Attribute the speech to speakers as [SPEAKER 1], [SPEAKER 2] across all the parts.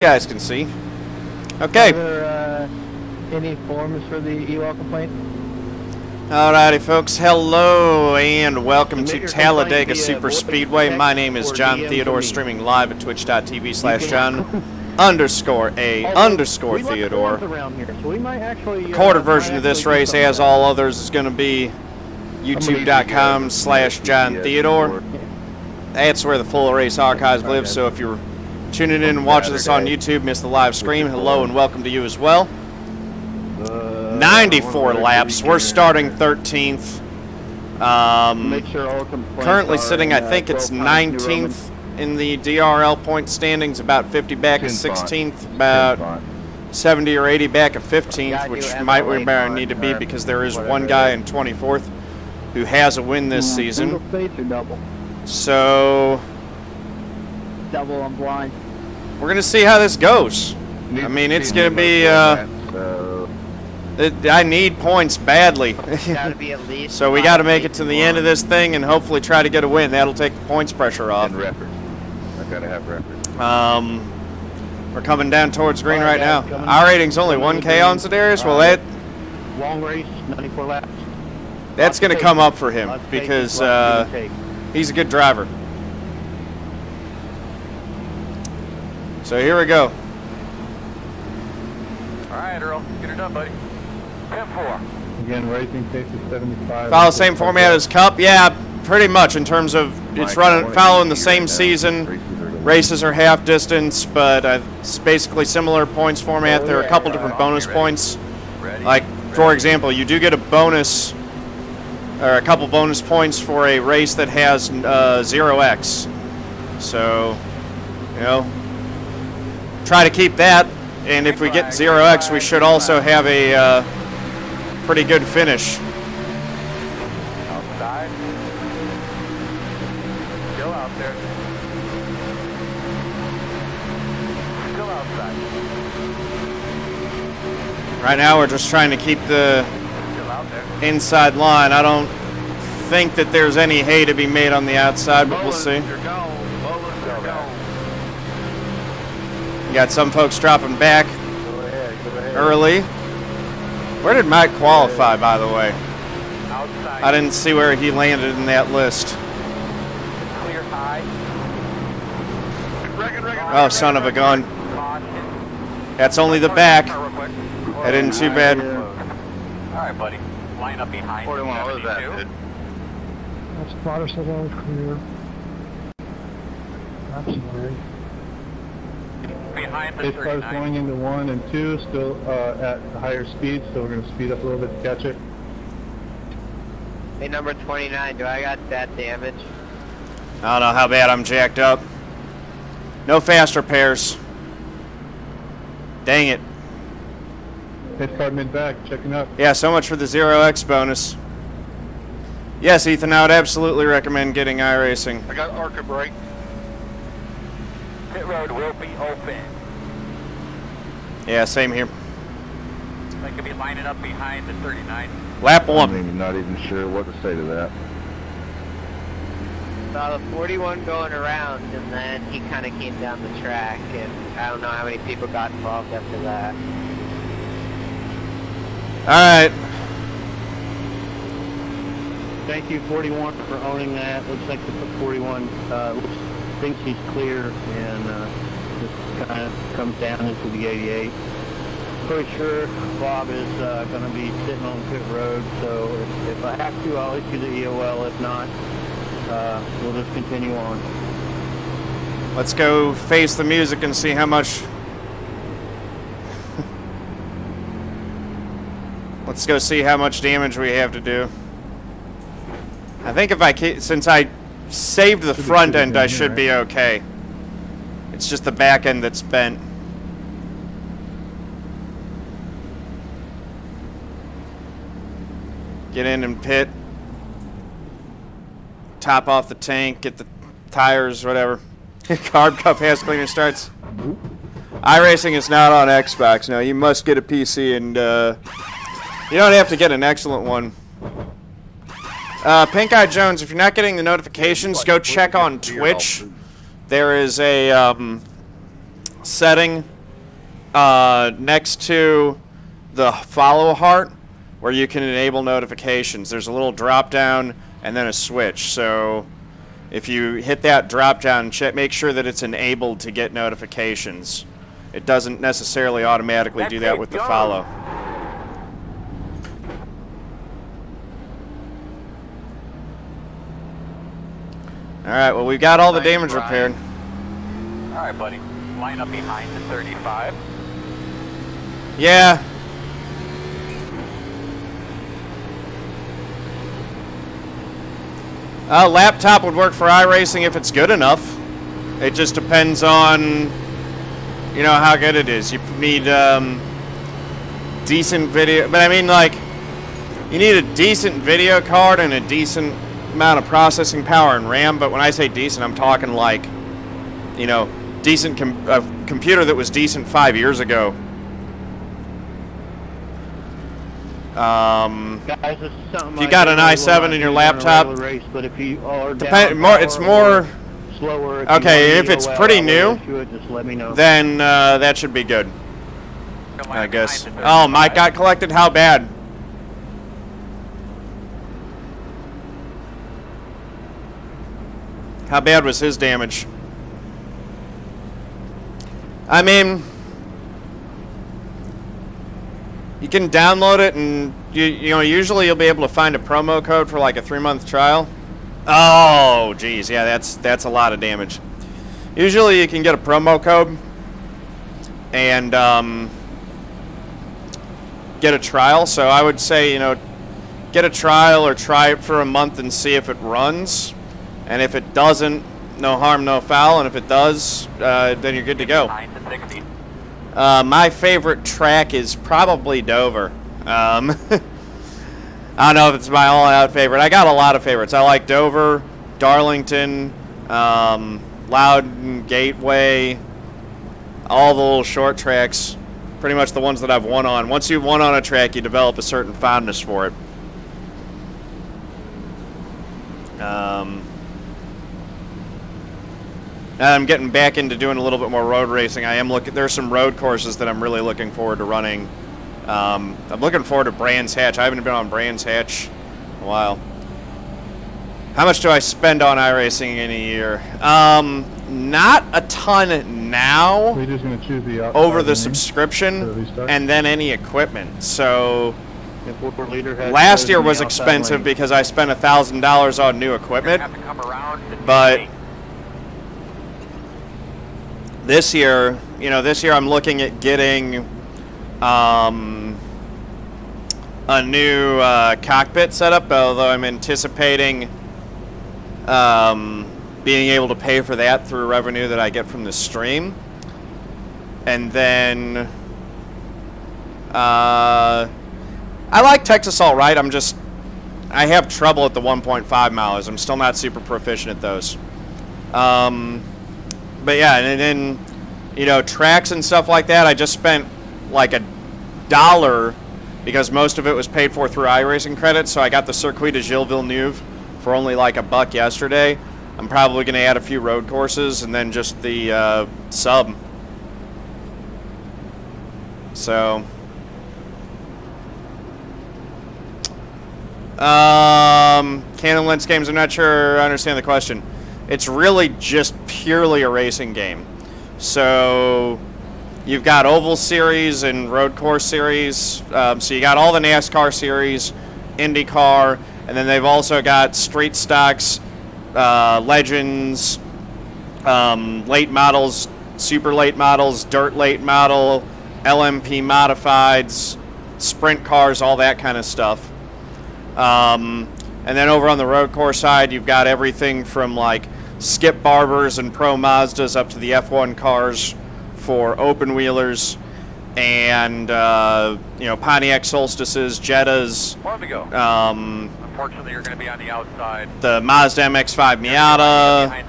[SPEAKER 1] guys can see. Okay.
[SPEAKER 2] Are there any forms for the EWAL complaint?
[SPEAKER 1] Alrighty, folks. Hello and welcome to Talladega Super Speedway. My name is John Theodore, streaming live at twitch.tv/John_A_Theodore. The quarter version of this race, as all others, is going to be youtube.com/John Theodore. That's where the full race archives live, so if you're tuning in and watching this on YouTube, miss the live stream, hello and welcome to you as well. 94 laps. We're starting 13th. Currently sitting, I think it's 19th in the DRL point standings, about 50 back at 16th, about 70 or 80 back at 15th, which might where I need to be because there is one guy in 24th who has a win this season. So
[SPEAKER 2] double on blind.
[SPEAKER 1] We're going to see how this goes. I mean, it's going to be, I need points badly. So we got to make it to the end of this thing and hopefully try to get a win. That'll take the points pressure off.
[SPEAKER 3] I got to have records.
[SPEAKER 1] We're coming down towards green right now. Our rating's only 1K on Zedarius. Well,
[SPEAKER 2] long race, 94 laps.
[SPEAKER 1] That's going to come up for him because he's a good driver. So here we go.
[SPEAKER 3] All right, Earl, get her done, buddy. 10-4.
[SPEAKER 2] Again, racing pace is 75.
[SPEAKER 1] Follow the same format as Cup? Yeah, pretty much in terms of it's following the same season. Races are half distance, but it's basically similar points format. There are a couple different bonus points. Like, for example, you do get a bonus, or a couple bonus points for a race that has 0x. So, you know, try to keep that, and if we get 0x, we should also have a pretty good finish.
[SPEAKER 3] Outside. Still out there. Still outside.
[SPEAKER 1] Right now, we're just trying to keep the inside line. I don't think that there's any hay to be made on the outside, but we'll see. Got some folks dropping back early. Where did Mike qualify, by the way? I didn't see where he landed in that list. Oh, son of a gun. That's only the back. That isn't too bad.
[SPEAKER 3] All right, buddy. Line up behind 41. What was that, dude?
[SPEAKER 2] That spotter said that was clear. Absolutely. Pace car's going into 1 and 2, still at higher speed, so we're going to speed up a little bit to catch it.
[SPEAKER 4] Hey, number 29, do I got that damage?
[SPEAKER 1] I don't know how bad I'm jacked up. No fast repairs. Dang it.
[SPEAKER 2] Pace car mid-back, checking up.
[SPEAKER 1] Yeah, so much for the 0x bonus. Yes, Ethan, I would absolutely recommend getting iRacing.
[SPEAKER 3] I got ARCA brake. Pit road will be open.
[SPEAKER 1] Yeah, same here.
[SPEAKER 3] I could be lining up behind the 39.
[SPEAKER 1] Lap 1.
[SPEAKER 5] I'm not even sure what to say to that.
[SPEAKER 4] Saw the 41 going around, and then he kind of came down the track, and I don't know how many people got involved after that.
[SPEAKER 1] Alright.
[SPEAKER 2] Thank you, 41, for owning that. Looks like the 41 thinks he's clear, and just kind of comes down into the 88. Pretty sure Bob is going to be sitting on pit road, so if I have to, I'll issue the EOL. If not, we'll just continue on.
[SPEAKER 1] Let's go face the music and see how much... Let's go see how much damage we have to do. I think if since I saved the front end, I should be okay. It's just the back end that's bent. Get in and pit. Top off the tank, get the tires, whatever. Carb Cup has cleaner starts. iRacing is not on Xbox. No, you must get a PC, and you don't have to get an excellent one. Pink Eye Jones, if you're not getting the notifications, go check on Twitch. There is a setting next to the follow heart where you can enable notifications. There's a little drop down and then a switch. So if you hit that drop down, make sure that it's enabled to get notifications. It doesn't necessarily automatically do that with the follow. Alright, well, we've got all the damage repaired.
[SPEAKER 3] Alright, buddy. Line up behind the 35.
[SPEAKER 1] Yeah. Laptop would work for iRacing if it's good enough. It just depends on, you know, how good it is. You need decent video, but I mean, like, you need a decent video card and a decent amount of processing power and RAM. But when I say decent, I'm talking like, you know, decent computer that was decent 5 years ago.
[SPEAKER 2] Guys, this is something
[SPEAKER 1] if you got an i7 in your laptop,
[SPEAKER 2] race, but if you are
[SPEAKER 1] it's more
[SPEAKER 2] slower.
[SPEAKER 1] Okay, if it's pretty new,
[SPEAKER 2] just let me know.
[SPEAKER 1] Then that should be good, I guess. Oh, Mike got collected? How bad? How bad was his damage? I mean, you can download it, and you know, usually you'll be able to find a promo code for like a 3-month trial. Oh, geez, yeah, that's a lot of damage. Usually you can get a promo code and get a trial. So I would say, you know, get a trial or try it for a month and see if it runs. And if it doesn't, no harm, no foul. And if it does, then you're good to go. My favorite track is probably Dover. I don't know if it's my all-out favorite. I got a lot of favorites. I like Dover, Darlington, Loudon, Gateway, all the little short tracks. Pretty much the ones that I've won on. Once you've won on a track, you develop a certain fondness for it. I'm getting back into doing a little bit more road racing. There's some road courses that I'm really looking forward to running. I'm looking forward to Brands Hatch. I haven't been on Brands Hatch in a while. How much do I spend on iRacing in a year? Not a ton now.
[SPEAKER 5] We're just going to choose the
[SPEAKER 1] over the subscription and then any equipment. So last year was expensive because I spent $1,000 on new equipment. But this year, I'm looking at getting a new cockpit setup, although I'm anticipating being able to pay for that through revenue that I get from the stream. And then I like Texas all right. I have trouble at the 1.5 miles. I'm still not super proficient at those. But yeah, and then, you know, tracks and stuff like that, I just spent like $1 because most of it was paid for through iRacing credits. So I got the Circuit de Gilles Villeneuve for only like $1 yesterday. I'm probably going to add a few road courses and then just the sub. So Canon Lens games, I'm not sure I understand the question. It's really just purely a racing game. So you've got Oval Series and Road Course Series. So you got all the NASCAR series, IndyCar, and then they've also got street stocks, legends, late models, super late models, dirt late model, LMP modifieds, sprint cars, all that kind of stuff. And then over on the road course side, you've got everything from like Skip Barbers and Pro Mazdas up to the F1 cars for open wheelers, and you know, Pontiac Solstices, Jettas.
[SPEAKER 3] Unfortunately, you're going to be on the outside.
[SPEAKER 1] The Mazda MX-5 Miata,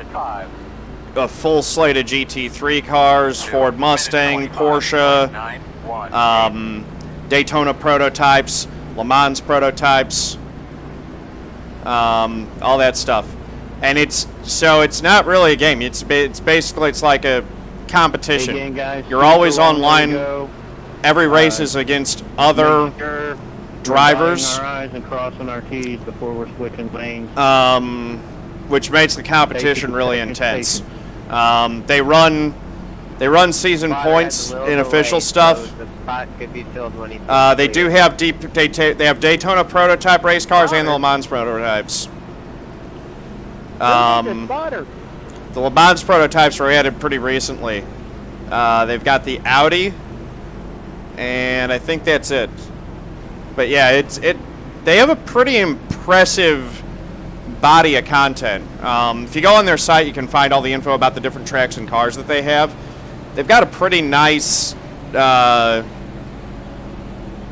[SPEAKER 1] a full slate of GT3 cars, Ford Mustang, Porsche, Daytona prototypes, Le Mans prototypes, all that stuff. And it's not really a game. It's basically, it's like a competition.
[SPEAKER 2] Again, guys,
[SPEAKER 1] You're always
[SPEAKER 2] super long way to
[SPEAKER 1] online.
[SPEAKER 2] go.
[SPEAKER 1] Every race is against other
[SPEAKER 2] Make sure
[SPEAKER 1] drivers,
[SPEAKER 2] we're dotting our I's and crossing our T's before we're switching lanes.
[SPEAKER 1] which makes the competition really intense. They run season points in official stuff.
[SPEAKER 4] So the spot could be filled when he's
[SPEAKER 1] They do have they have Daytona prototype race cars and the Le Mans prototypes. The Le Mans prototypes were added pretty recently. They've got the Audi, and I think that's it. But yeah, they have a pretty impressive body of content. If you go on their site, you can find all the info about the different tracks and cars that they have. They've got a pretty nice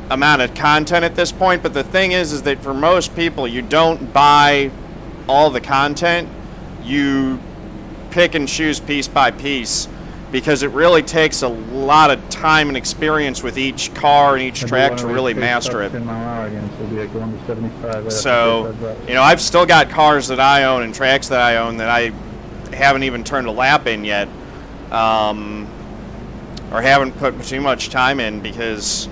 [SPEAKER 1] amount of content at this point, but the thing is that for most people, you don't buy all the content. You pick and choose piece by piece, because it really takes a lot of time and experience with each car and each track to really master it. So, you know, I've still got cars that I own and tracks that I own that I haven't even turned a lap in yet, or haven't put too much time in, because,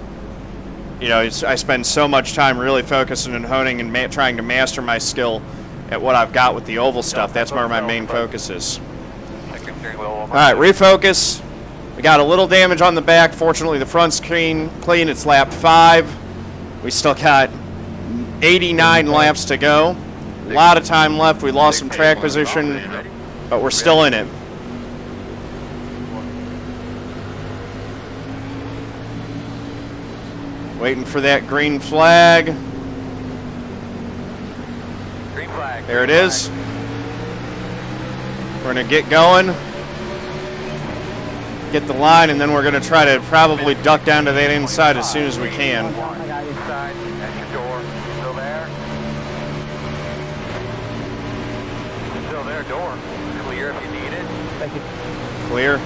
[SPEAKER 1] you know, I spend so much time really focusing and honing and trying to master my skill at what I've got with the oval stuff. That's where my main focus is. All right, refocus. We got a little damage on the back. Fortunately, the front's clean. It's lap 5. We still got 89 laps to go. A lot of time left. We lost some track position, but we're still in it. Waiting for that green flag.
[SPEAKER 3] Green flag.
[SPEAKER 1] There it is. We're going to get going. Get the line, and then we're going to try to probably duck down to that inside as soon as we can.
[SPEAKER 3] Inside, that's your door. Still there? Still there, door. Clear if you need it.
[SPEAKER 2] Thank you.
[SPEAKER 1] Clear.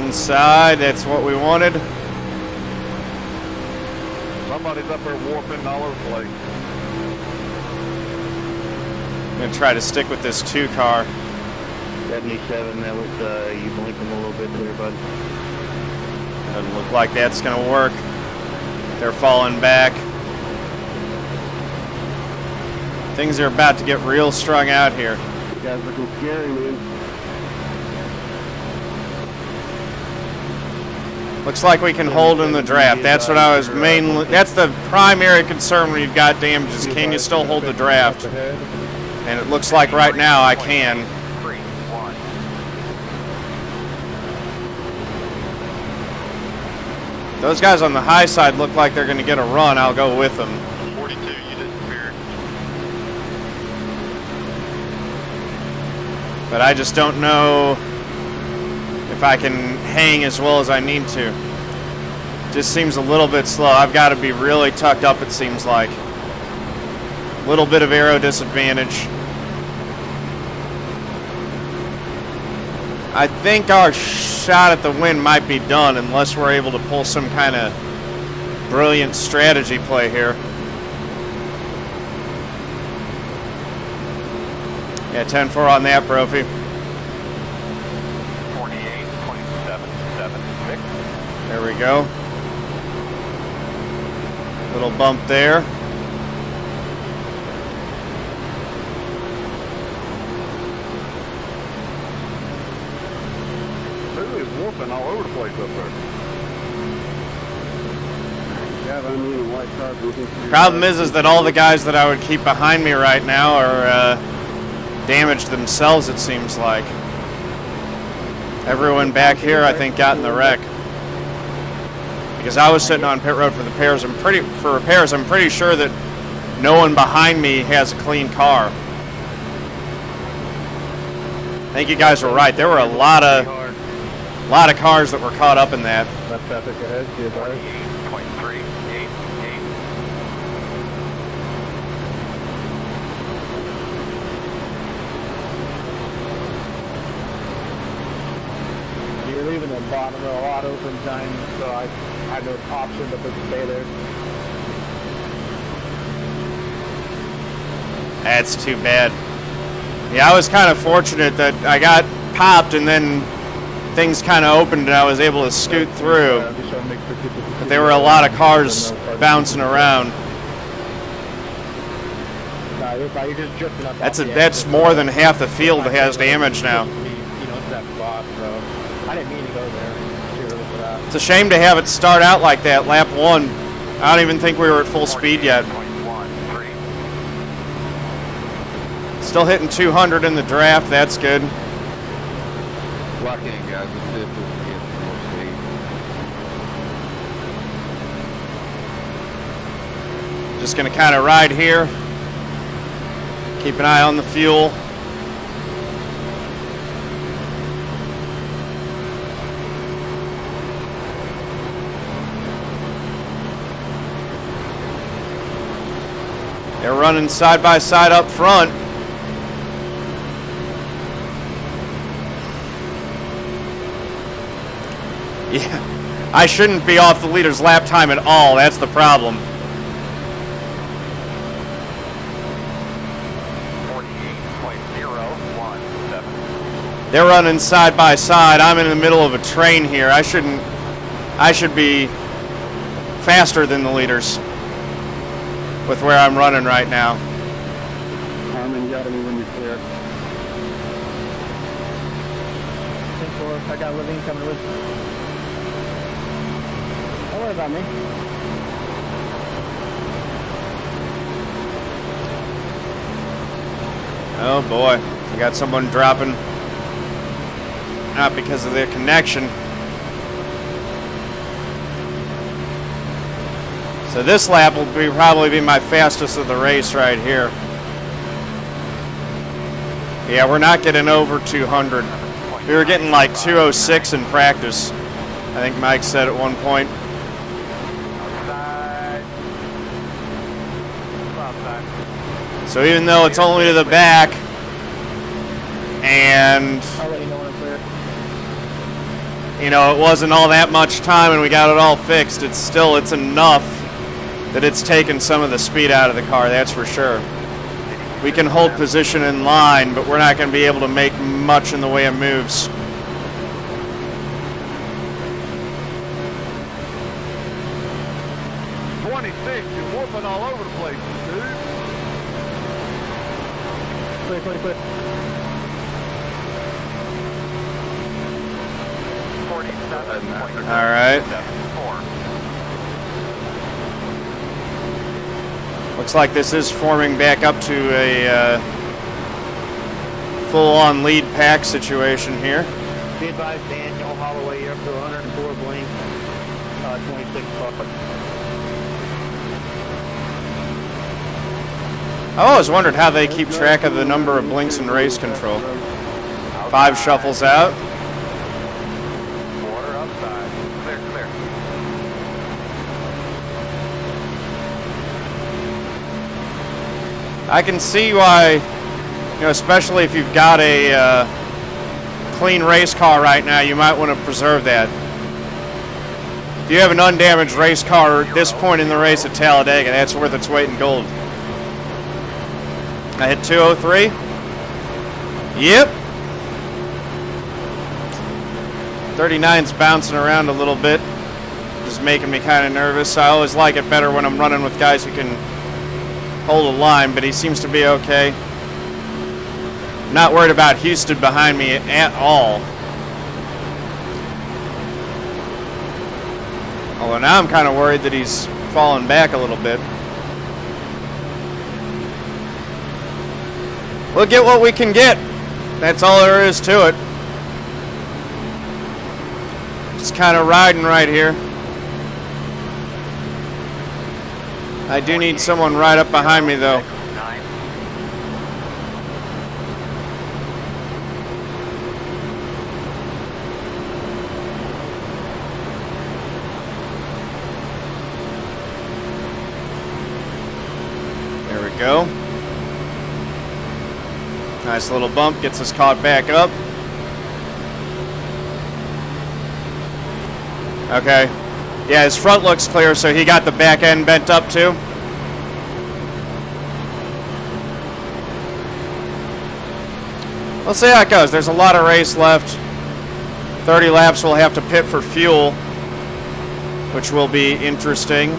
[SPEAKER 1] Inside, that's what we wanted.
[SPEAKER 5] Somebody's up there warping all over the place.
[SPEAKER 1] I'm going to try to stick with this 2 car.
[SPEAKER 2] 77, that was, you blinked him a little bit there, bud.
[SPEAKER 1] Doesn't look like that's going to work. They're falling back. Things are about to get real strung out here.
[SPEAKER 2] You guys looking scary, man.
[SPEAKER 1] Looks like we can hold in the draft. That's what I was mainly, that's the primary concern when you've got damages. Can you still hold the draft? And it looks like right now I can. Those guys on the high side look like they're going to get a run. I'll go with them.
[SPEAKER 5] 42, you disappeared.
[SPEAKER 1] But I just don't know if I can hang as well as I need to. Just seems a little bit slow. I've got to be really tucked up, it seems like. A little bit of aero disadvantage. I think our shot at the win might be done unless we're able to pull some kind of brilliant strategy play here. Yeah, 10-4 on that, Brophy.
[SPEAKER 3] 48, 27, 7, 6.
[SPEAKER 1] There we go. Little bump there.
[SPEAKER 5] Warping all over the place up there.
[SPEAKER 1] Problem is that all the guys that I would keep behind me right now are damaged themselves, it seems like. Everyone back here, I think, got in the wreck. Because I was sitting on pit road for the repairs. I'm pretty sure that no one behind me has a clean car. I think you guys were right. There were a lot of cars that were caught up in that.
[SPEAKER 5] Left traffic ahead, see you guys.
[SPEAKER 3] 28.3, 8, 8.
[SPEAKER 2] You're leaving the bottom of the lot open time, so I had no option but to stay there.
[SPEAKER 1] That's too bad. Yeah, I was kind of fortunate that I got popped, and then things kind of opened and I was able to scoot through. But there were a lot of cars bouncing around. That's more than half the field has damage now. It's a shame to have it start out like that, lap 1. I don't even think we were at full speed yet. Still hitting 200 in the draft, that's good.
[SPEAKER 5] Lock in, guys. Let's see if we can get more speed.
[SPEAKER 1] Just going to kind of ride here. Keep an eye on the fuel. They're running side by side up front. Yeah, I shouldn't be off the leader's lap time at all. That's the problem.
[SPEAKER 3] 48.017.
[SPEAKER 1] They're running side by side. I'm in the middle of a train here. I should be faster than the leaders with where I'm running right now.
[SPEAKER 2] Harmon, you gotta be when you're clear. 10-4, I got Levine coming with you. Don't worry about me.
[SPEAKER 1] Oh boy, we got someone dropping. Not because of their connection. So this lap will probably be my fastest of the race right here. Yeah, we're not getting over 200. We were getting like 206 in practice. I think Mike said at one point. So even though it's only to the back, and
[SPEAKER 2] I'll let you know when I'm clear.
[SPEAKER 1] you know, it wasn't all that much time and we got it all fixed, it's enough that it's taken some of the speed out of the car, that's for sure. We can hold position in line, but we're not going to be able to make much in the way of moves.
[SPEAKER 5] You're whooping all over the place, dude.
[SPEAKER 2] Clear.
[SPEAKER 3] 47.074.
[SPEAKER 1] All right. Looks like this is forming back up to a full-on lead pack situation here.
[SPEAKER 2] Be advised, Daniel Holloway, you're up to 104 blink, 26 buckets.
[SPEAKER 1] I've always wondered how they keep track of the number of blinks in race control. 5 shuffles out.
[SPEAKER 3] Quarter outside. Clear.
[SPEAKER 1] I can see why, you know, especially if you've got a clean race car right now, you might want to preserve that. If you have an undamaged race car at this point in the race at Talladega, that's worth its weight in gold. I hit 203. Yep. 39's bouncing around a little bit, just making me kind of nervous. I always like it better when I'm running with guys who can hold a line, but he seems to be okay. Not worried about Houston behind me at all. Although now I'm kind of worried that he's falling back a little bit. We'll get what we can get. That's all there is to it. Just kind of riding right here. I do need someone right up behind me though. There we go. Nice little bump, gets us caught back up. Okay. Yeah, his front looks clear, so he got the back end bent up too. We'll see how it goes. There's a lot of race left. 30 laps we'll have to pit for fuel, which will be interesting.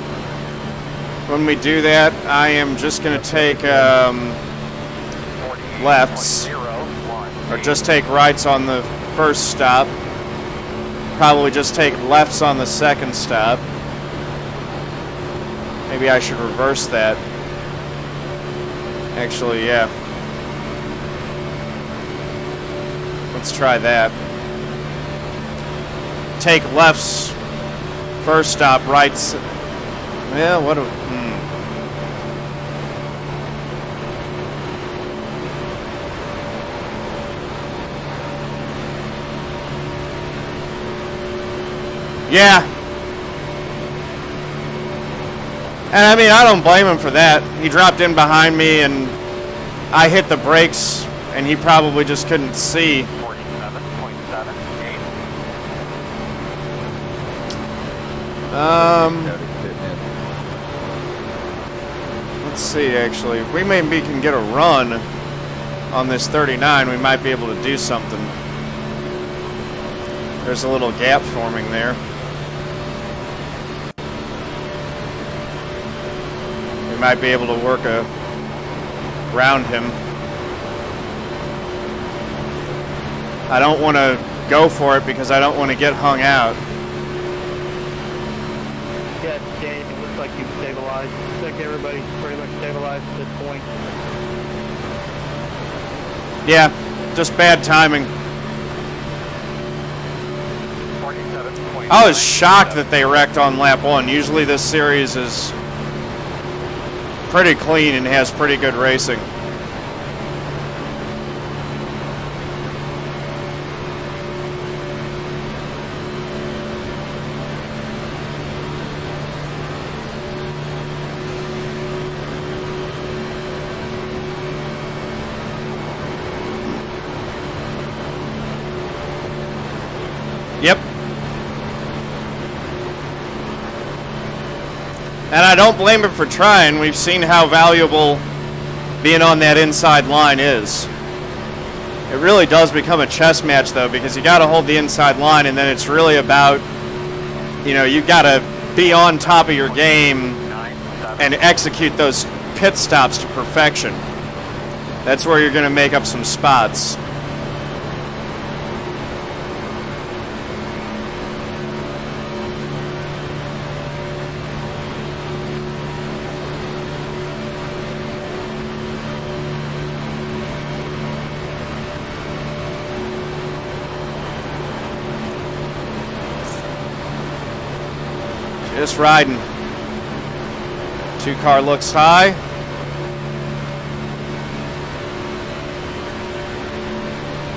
[SPEAKER 1] When we do that, I am just going to take lefts, or just take rights on the first stop. Probably just take lefts on the second stop. Maybe I should reverse that. Actually, yeah. Let's try that. Take lefts first stop, rights. Yeah, what do Yeah. And I mean, I don't blame him for that. He dropped in behind me and I hit the brakes and he probably just couldn't see.
[SPEAKER 3] 47.78.
[SPEAKER 1] Let's see, actually. If we maybe can get a run on this 39, we might be able to do something. There's a little gap forming there. We might be able to work around him. I don't want to go for it because I don't want to get hung out.
[SPEAKER 2] Yeah, Danny, it looks like you've stabilized. Looks like everybody's pretty much stabilized at this point.
[SPEAKER 1] Yeah, just bad timing. I was shocked that they wrecked on lap 1. Usually this series is pretty clean and has pretty good racing. Yep. And I don't blame him for trying. We've seen how valuable being on that inside line is. It really does become a chess match, though, because you got to hold the inside line, and then it's really about, you know, you got to be on top of your game and execute those pit stops to perfection. That's where you're going to make up some spots. Just riding. 2-car looks high.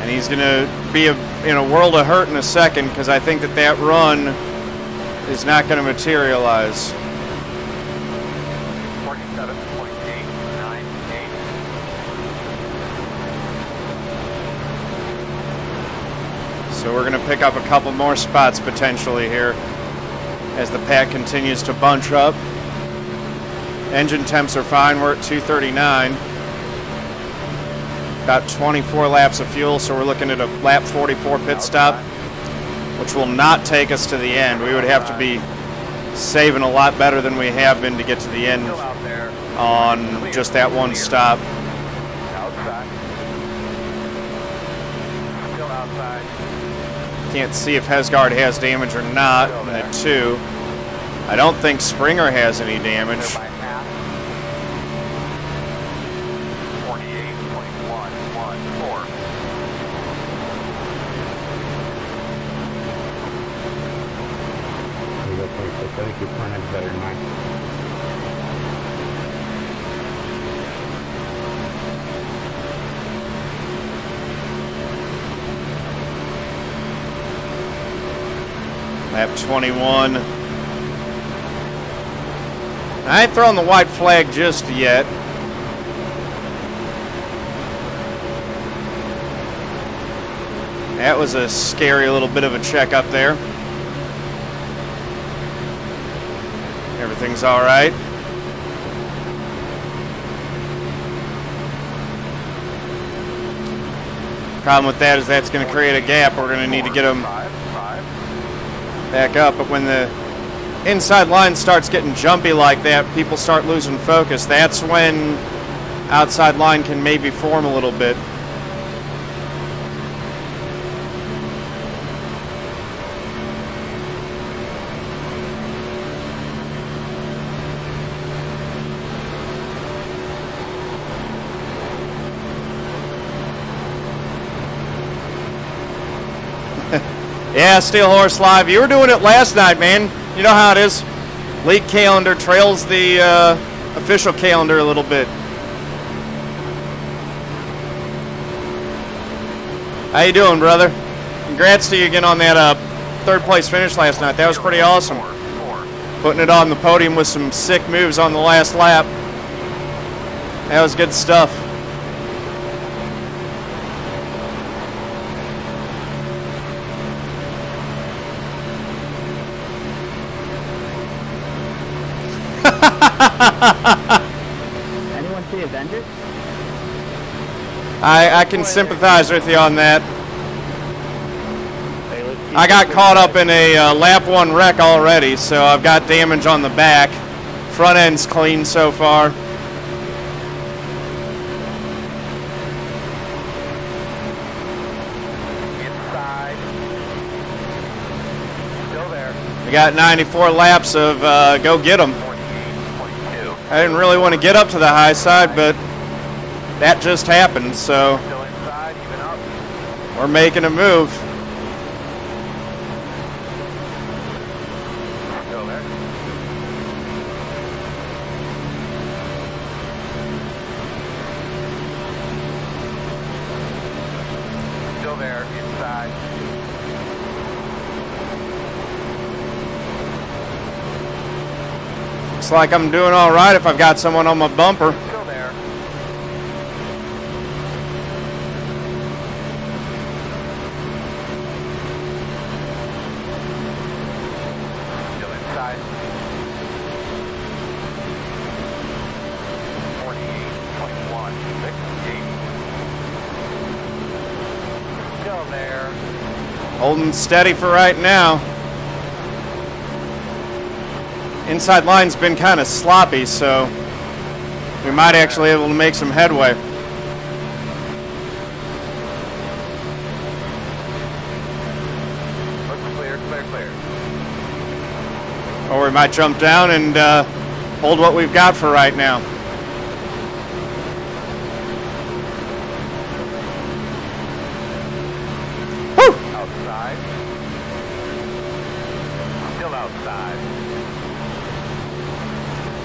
[SPEAKER 1] And he's going to be in a world of hurt in a second because I think that run is not going to materialize. 47.898. So we're going to pick up a couple more spots potentially here as the pack continues to bunch up. Engine temps are fine. We're at 239. About 24 laps of fuel, so we're looking at a lap 44 pit stop, which will not take us to the end. We would have to be saving a lot better than we have been to get to the end on just that one stop. Can't see if Hesgaard has damage or not at 2. I don't think Springer has any damage.
[SPEAKER 3] 48.114.
[SPEAKER 6] I think your front end's better than mine.
[SPEAKER 1] Lap 21. I ain't throwing the white flag just yet. That was a scary little bit of a check up there. Everything's all right. Problem with that is that's going to create a gap. We're going to need to get them back up. But when the inside line starts getting jumpy like that, people start losing focus. That's when outside line can maybe form a little bit. Yeah, Steel Horse Live. You were doing it last night, man. You know how it is. League calendar trails the official calendar a little bit. How you doing, brother? Congrats to you again on that third place finish last night. That was pretty awesome. Putting it on the podium with some sick moves on the last lap. That was good stuff.
[SPEAKER 2] Anyone see Avengers?
[SPEAKER 1] I can sympathize with you on that. I got caught up in a lap 1 wreck already, so I've got damage on the back. Front end's clean so far.
[SPEAKER 3] Inside. Still there.
[SPEAKER 1] We got 94 laps of go get 'em.
[SPEAKER 3] 48.2.
[SPEAKER 1] I didn't really want to get up to the high side, but that just happened, so
[SPEAKER 3] Still inside, even up.
[SPEAKER 1] we're making a move.
[SPEAKER 3] Still there. Still there, inside.
[SPEAKER 1] Looks like I'm doing all right if I've got someone on my bumper.
[SPEAKER 3] Still there. Still inside. 48.1. 68. Still there.
[SPEAKER 1] Holding steady for right now. Inside line's been kind of sloppy, so we might actually be able to make some headway.
[SPEAKER 3] Looks clear, clear, clear.
[SPEAKER 1] Or we might jump down and hold what we've got for right now. Woo!
[SPEAKER 3] Outside. Still outside.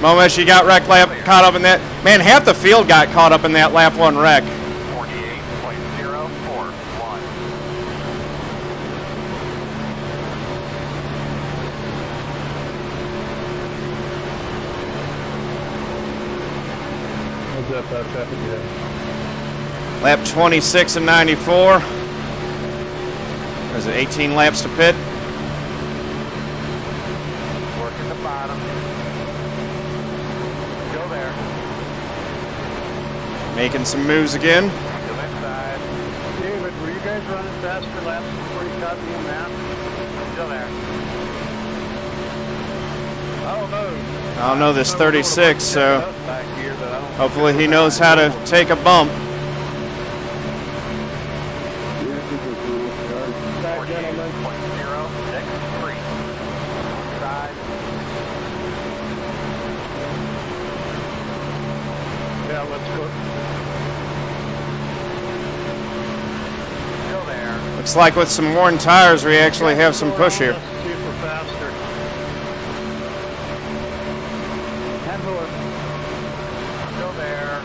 [SPEAKER 1] Moment she got wrecked lap, caught up in that. Man, half the field got caught up in that lap 1 wreck.
[SPEAKER 3] 48.041.
[SPEAKER 2] What's up, traffic today?
[SPEAKER 1] Lap 26 and 94. Was it 18 laps to pit?
[SPEAKER 3] Working the bottom. Still there.
[SPEAKER 1] Making some moves again.
[SPEAKER 3] Still inside.
[SPEAKER 2] David, were you guys running faster laps before you caught me on that?
[SPEAKER 3] Still there.
[SPEAKER 2] I don't know.
[SPEAKER 1] I don't know this 36, so
[SPEAKER 2] Back here, but I don't
[SPEAKER 1] hopefully he knows how to take a bump.
[SPEAKER 2] Back, gentlemen.
[SPEAKER 3] 48.063. Side.
[SPEAKER 2] Yeah, let's go.
[SPEAKER 3] Still there.
[SPEAKER 1] Looks like with some worn tires, we actually have some push here.
[SPEAKER 2] Let's see if we're faster. And north.
[SPEAKER 3] Still there.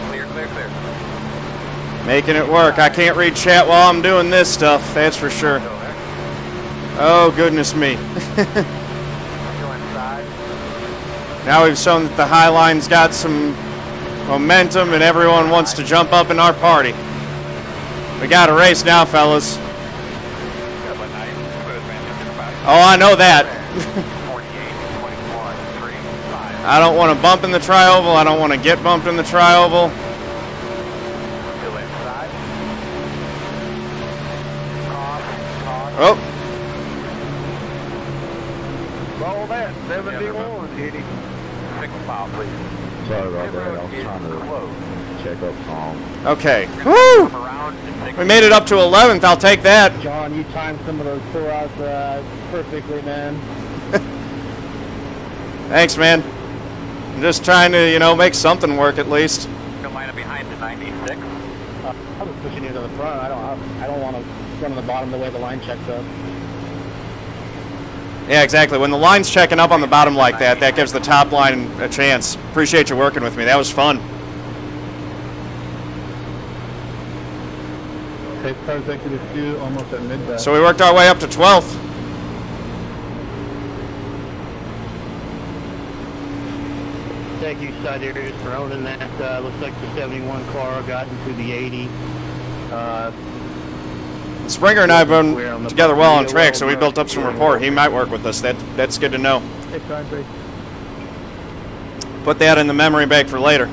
[SPEAKER 3] Clear, clear, clear.
[SPEAKER 1] Making it work. I can't read chat while I'm doing this stuff, that's for sure.
[SPEAKER 3] Still there.
[SPEAKER 1] Oh, goodness me.
[SPEAKER 3] Still inside.
[SPEAKER 1] Now we've shown that the high line's got some momentum and everyone wants to jump up in our party. We got a race now, fellas. Oh, I know that.
[SPEAKER 3] 48.135.
[SPEAKER 1] I don't want to bump in the tri-oval. I don't want to get bumped in the tri-oval.
[SPEAKER 3] Still inside. Off.
[SPEAKER 1] Oh.
[SPEAKER 5] Roll that, 71, 80.
[SPEAKER 3] 6 mile, please.
[SPEAKER 5] Sorry about that, I was trying to check up Tom.
[SPEAKER 1] Okay. Woo! We made it up to 11th. I'll take that.
[SPEAKER 2] John, you timed some of those pullouts perfectly, man.
[SPEAKER 1] Thanks, man. I'm just trying to, you know, make something work at least.
[SPEAKER 3] Still line up behind the 96.
[SPEAKER 2] I was pushing you to the front. I don't want to run on the bottom the way the line checks up.
[SPEAKER 1] Yeah, exactly. When the line's checking up on the bottom like that, that gives the top line a chance. Appreciate you working with me. That was fun.
[SPEAKER 2] Okay, car executive 2, almost at mid-back.
[SPEAKER 1] So we worked our way up to 12th.
[SPEAKER 2] Thank you, Side Areas, for owning that. Looks like the 71 car got into the 80.
[SPEAKER 1] Springer and I have been together well on track, so we built up some rapport. He might work with us. That's good to know. Put that in the memory bank for later.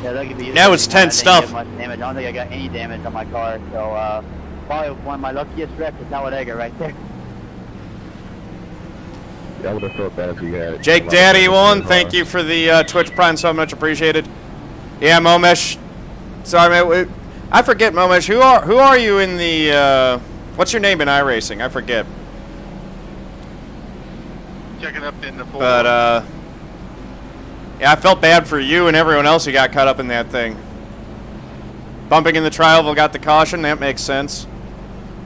[SPEAKER 7] Yeah, that could be.
[SPEAKER 1] That was tense stuff.
[SPEAKER 7] Much damage. I don't think I got any damage on my car, so probably one of my luckiest wrecks is Talladega right there.
[SPEAKER 5] Yeah, I would have felt bad if you had it.
[SPEAKER 1] Jake Daddy 1, thank you for the Twitch Prime, so much appreciated. Yeah, Momesh. Sorry, man. I forget, Momesh. Who are you in the? What's your name in iRacing? I forget.
[SPEAKER 5] Checking up in the full.
[SPEAKER 1] But yeah, I felt bad for you and everyone else who got caught up in that thing. Bumping in the tri-oval got the caution. That makes sense.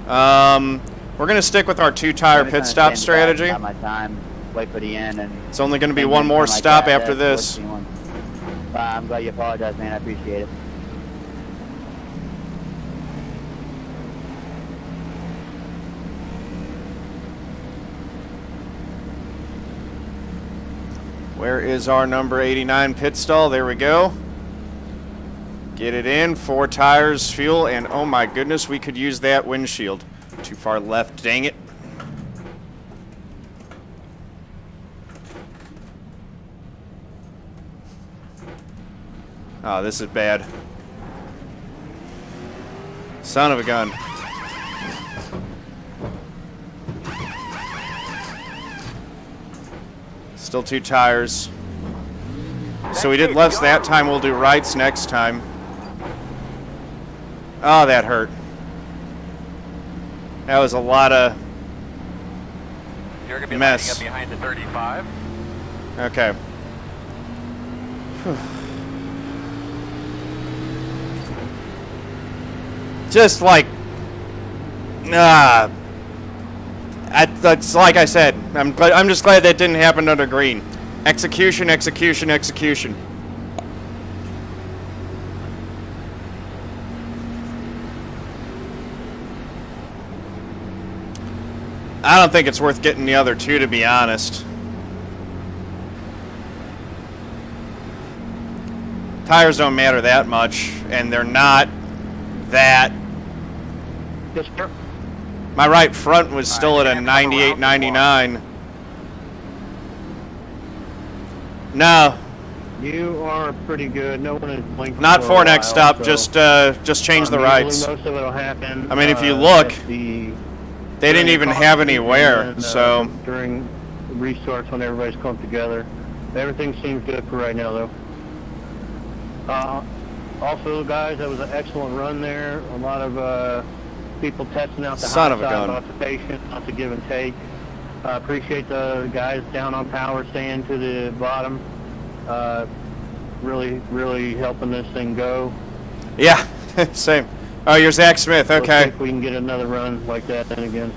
[SPEAKER 1] We're gonna stick with our 2-tire pit stop strategy.
[SPEAKER 7] Got my time. Wait for the end, and
[SPEAKER 1] it's only gonna be one more stop after this.
[SPEAKER 7] I'm glad you apologized, man. I appreciate it.
[SPEAKER 1] Where is our number 89 pit stall? There we go. Get it in. 4 tires, fuel, and oh my goodness, we could use that windshield. Too far left, dang it. Oh, this is bad. Son of a gun. Still 2 tires. So we did lefts that time, we'll do rights next time. Oh, that hurt. That was a lot of
[SPEAKER 3] You're gonna be
[SPEAKER 1] mess.
[SPEAKER 3] lining up behind the 35.
[SPEAKER 1] Okay. Just like, that's like I said. I'm just glad that didn't happen under green. Execution, execution, execution. I don't think it's worth getting the other 2, to be honest. Tires don't matter that much, and they're not that.
[SPEAKER 2] Yes, sir.
[SPEAKER 1] My right front was still at a 98, 99. No.
[SPEAKER 2] You are pretty good. No one is blinking.
[SPEAKER 1] Not for
[SPEAKER 2] a
[SPEAKER 1] next
[SPEAKER 2] while,
[SPEAKER 1] stop.
[SPEAKER 2] so,
[SPEAKER 1] Just change the rights.
[SPEAKER 2] Most of it will happen.
[SPEAKER 1] I mean, if you look,
[SPEAKER 2] they
[SPEAKER 1] didn't even have any wear. So
[SPEAKER 2] during restarts when everybody's come together, everything seems good for right now, though. Also, guys, that was an excellent run there. A lot of people testing out the high side, lots of patience, lots of give and take. Appreciate the guys down on power staying to the bottom. Really helping this thing go.
[SPEAKER 1] Yeah, same. Oh, you're Zach Smith. Okay.
[SPEAKER 2] Let's see if we can get another run like that then again.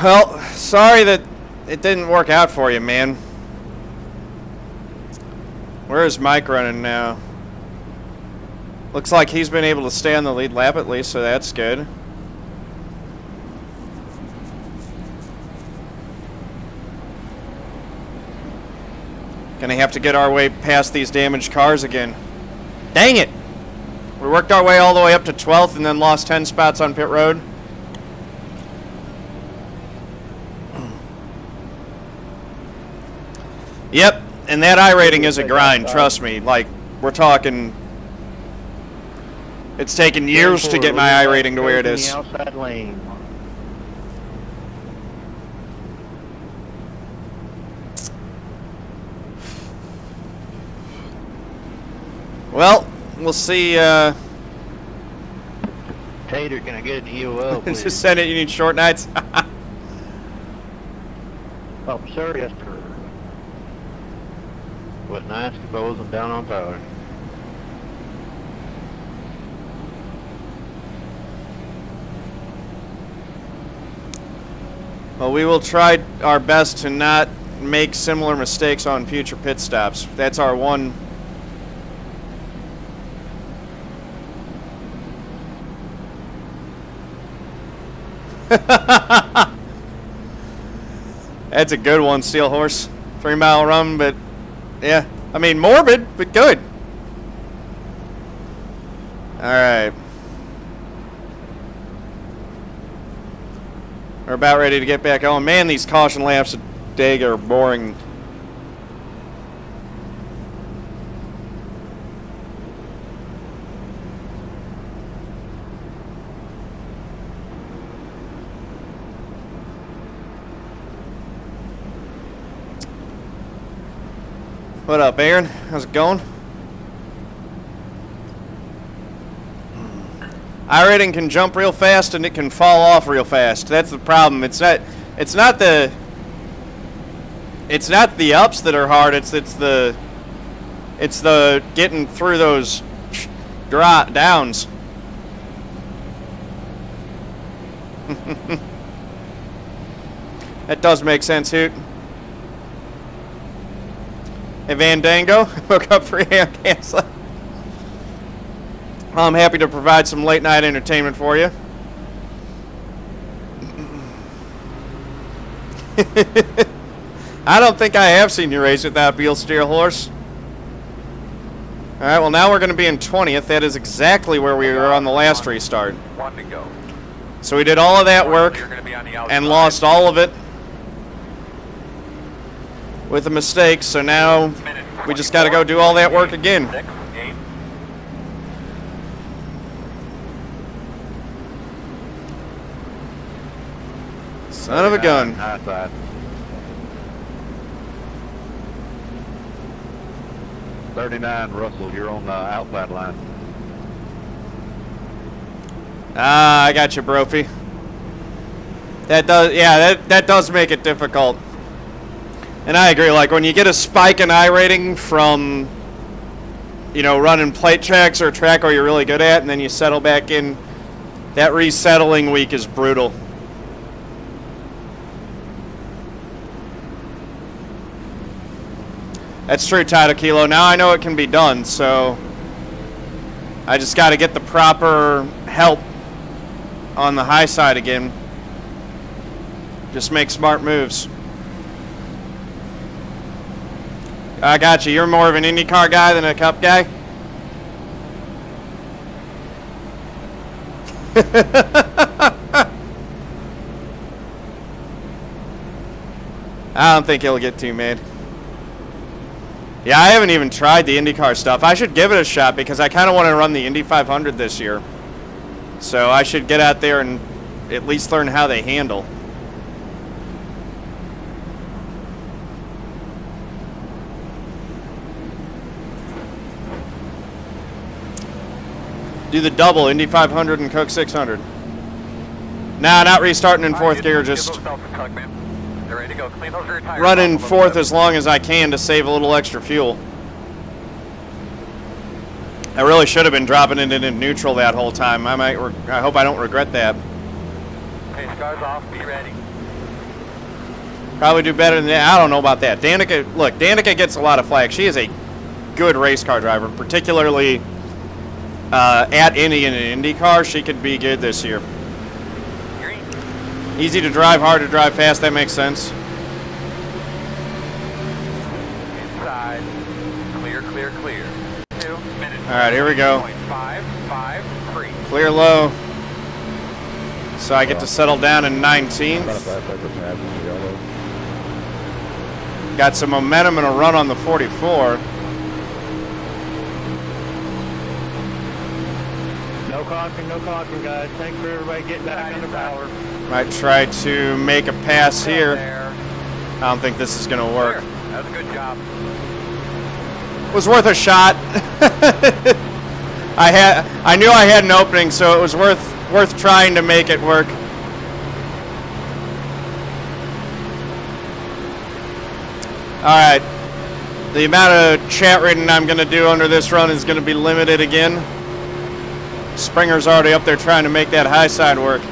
[SPEAKER 1] Well, sorry that it didn't work out for you, man. Where is Mike running now? Looks like he's been able to stay on the lead lap at least, so that's good. Gonna have to get our way past these damaged cars again. Dang it! We worked our way all the way up to 12th and then lost 10 spots on pit road. Yep, and that I rating is a grind, trust me. Like, we're talking... It's taken years to get my I rating to where it is.
[SPEAKER 2] Outside lane.
[SPEAKER 1] Well, we'll see.
[SPEAKER 2] Tater, can I get an EOL, please?
[SPEAKER 1] Just send it. You need short nights.
[SPEAKER 2] Oh, sir, yes, sir. What nasty bows and down on power.
[SPEAKER 1] Well, we will try our best to not make similar mistakes on future pit stops. That's our one. That's a good one, Steel Horse. 3-mile run, but yeah. I mean, morbid, but good. All right. We're about ready to get back on. Man, these caution laps at Talladega are boring. What up, Aaron? How's it going? iRating can jump real fast and it can fall off real fast. That's the problem. It's not the ups that are hard. It's the getting through those downs. That does make sense, Hoot. Hey, Van Dango, woke up for you. I'm happy to provide some late night entertainment for you. I don't think I have seen you race without Beal Steel Horse. All right, well now we're going to be in 20th. That is exactly where we were on the last restart.
[SPEAKER 3] One to go.
[SPEAKER 1] So we did all of that work and lost all of it with a mistake. So now we just got to go do all that work again. Son of a gun.
[SPEAKER 5] Outside. $39, Russell, you're on the outside line.
[SPEAKER 1] Ah, I got you, Brophy. That does, yeah, that does make it difficult. And I agree, like when you get a spike in iRating from, you know, running plate tracks or a track where you're really good at, and then you settle back in, that resettling week is brutal. That's true, Tida Kilo. Now I know it can be done, so I just got to get the proper help on the high side again. Just make smart moves. I got you. You're more of an IndyCar guy than a Cup guy? I don't think he'll get too mad. Yeah, I haven't even tried the IndyCar stuff. I should give it a shot because I kind of want to run the Indy 500 this year. So I should get out there and at least learn how they handle. Do the double, Indy 500 and Coke 600. Nah, not restarting in fourth gear, just running fourth as long as I can to save a little extra fuel. I really should have been dropping it in neutral that whole time. I hope I don't regret that.
[SPEAKER 3] Okay, scars off, be ready.
[SPEAKER 1] Probably do better than that. I don't know about that. Danica, look, Danica gets a lot of flack. She is a good race car driver, particularly at Indy and an IndyCar. She could be good this year. Easy to drive, hard to drive fast. That makes sense.
[SPEAKER 3] Inside. Clear, clear, clear. 2 minutes.
[SPEAKER 1] All right, here we go.
[SPEAKER 3] 553.
[SPEAKER 1] Clear low. So I get to settle down in 19th. Got some momentum and a run on the 44.
[SPEAKER 2] No caution, guys. Thanks for everybody getting back under power.
[SPEAKER 1] Might try to make a pass here. I don't think this is going to work.
[SPEAKER 3] That was a good job.
[SPEAKER 1] was worth a shot. I knew I had an opening, so it was worth trying to make it work. All right, the amount of chat reading I'm going to do under this run is going to be limited again. Springer's already up there trying to make that high side work.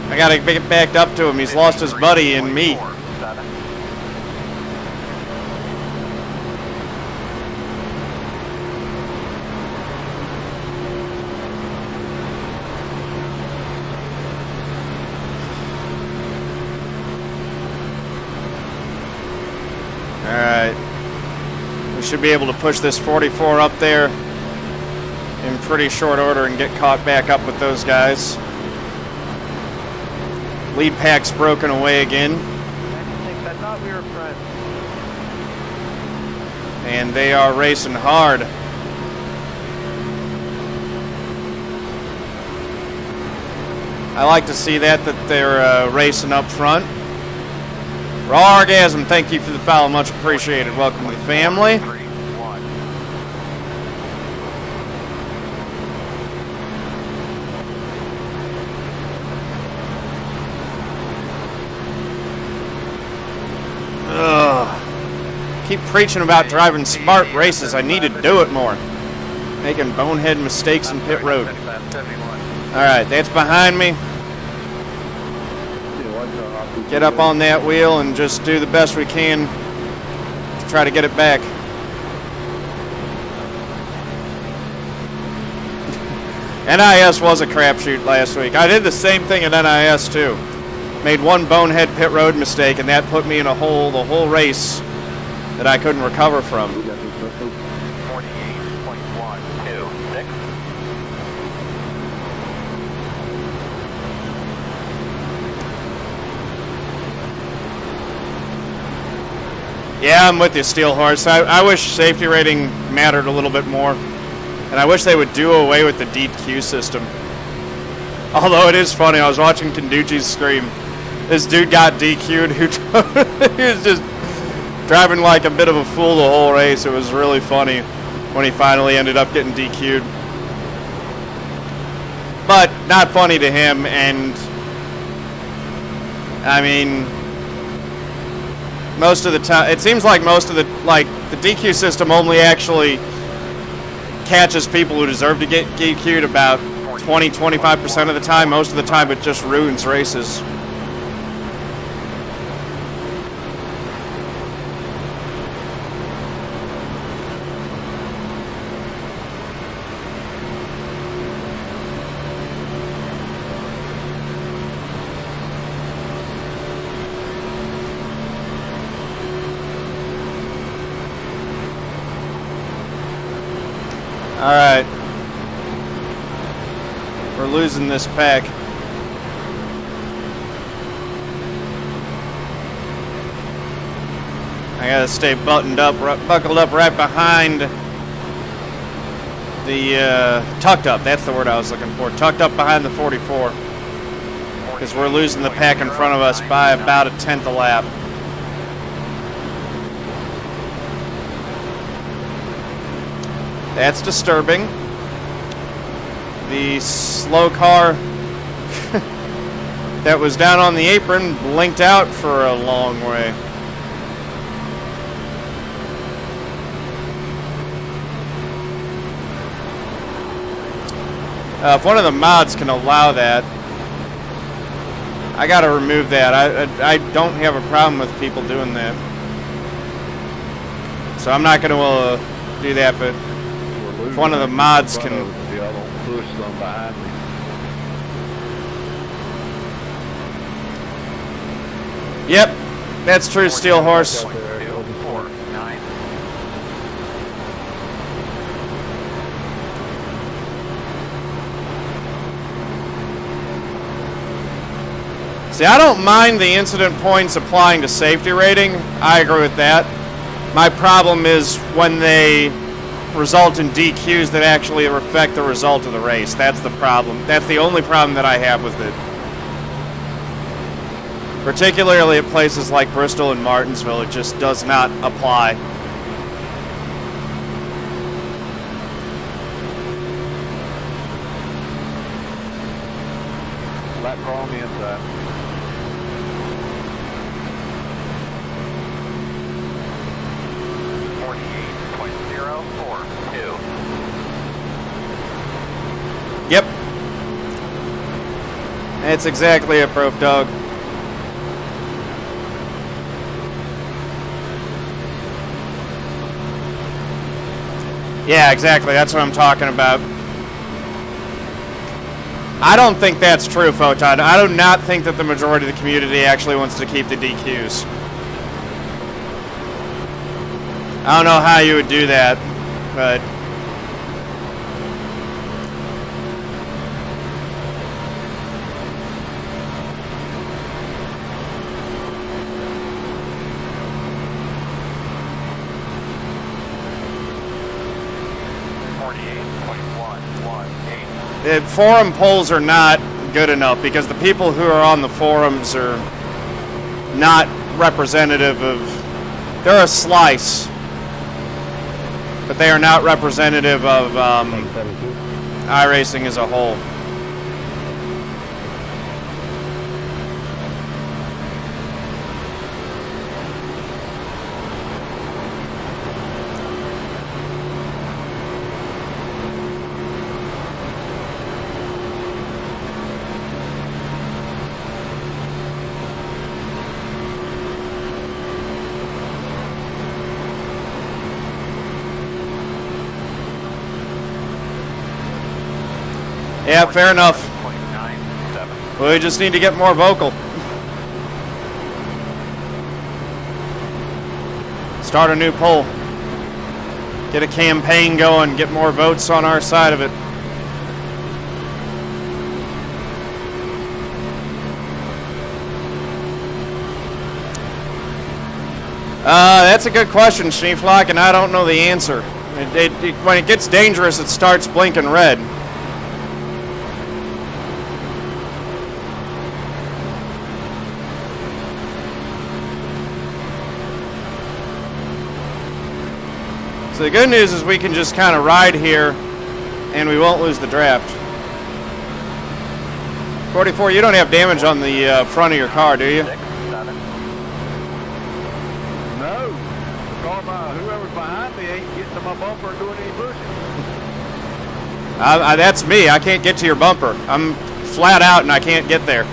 [SPEAKER 1] I got to get backed up to him. He's lost his buddy and me. Alright, we should be able to push this 44 up there in pretty short order and get caught back up with those guys. Lead pack's broken away again.
[SPEAKER 4] I thought we were friends.
[SPEAKER 1] And they are racing hard. I like to see that they're racing up front. Raw Orgasm, thank you for the follow, much appreciated. Welcome to the family. Ugh. Keep preaching about driving smart races. I need to do it more. Making bonehead mistakes in pit road. Alright, that's behind me. Get up on that wheel and just do the best we can to try to get it back. NIS was a crapshoot last week. I did the same thing at NIS too. Made one bonehead pit road mistake, and that put me in a hole the whole race that I couldn't recover from.
[SPEAKER 3] 48.126.
[SPEAKER 1] Yeah, I'm with you, Steel Horse. I wish safety rating mattered a little bit more. And I wish they would do away with the DQ system. Although it is funny, I was watching Conducci's stream. This dude got DQ'd who he was just driving like a bit of a fool the whole race. It was really funny when he finally ended up getting DQ'd. But not funny to him, and I mean, most of the time, it seems like most of the DQ system only actually catches people who deserve to get DQ'd about 20-25% of the time. Most of the time it just ruins races. All right, we're losing this pack. I gotta stay buckled up right behind the, tucked up, that's the word I was looking for. Tucked up behind the 44. Because we're losing the pack in front of us by about 1/10 a lap. That's disturbing. The slow car that was down on the apron blinked out for a long way. If one of the mods can allow that, I gotta remove that. I don't have a problem with people doing that. So I'm not gonna do that, but if one of the mods can...
[SPEAKER 5] push them behind me.
[SPEAKER 1] Yep, that's true, Steel Horse. See, I don't mind the incident points applying to safety rating. I agree with that. My problem is when they result in DQs that actually affect the result of the race. That's the problem. That's the only problem that I have with it. Particularly at places like Bristol and Martinsville, it just does not apply.
[SPEAKER 3] 042.
[SPEAKER 1] Yep. That's exactly it, Prof Dog. Yeah, exactly. That's what I'm talking about. I don't think that's true, Photon. I do not think that the majority of the community actually wants to keep the DQs. I don't know how you would do that, but... Forum polls are not good enough because the people who are on the forums are not representative of... They're a slice, but they are not representative of iRacing as a whole. Yeah, fair enough. We just need to get more vocal. Start a new poll. Get a campaign going, get more votes on our side of it. That's a good question, Schneeflock, and I don't know the answer. When it gets dangerous, it starts blinking red. So the good news is we can just kind of ride here and we won't lose the draft. 44, you don't have damage on the front of your car, do you?
[SPEAKER 5] No. Because whoever's behind me ain't getting to my bumper and doing any pushing.
[SPEAKER 1] That's me. I can't get to your bumper. I'm flat out and I can't get there.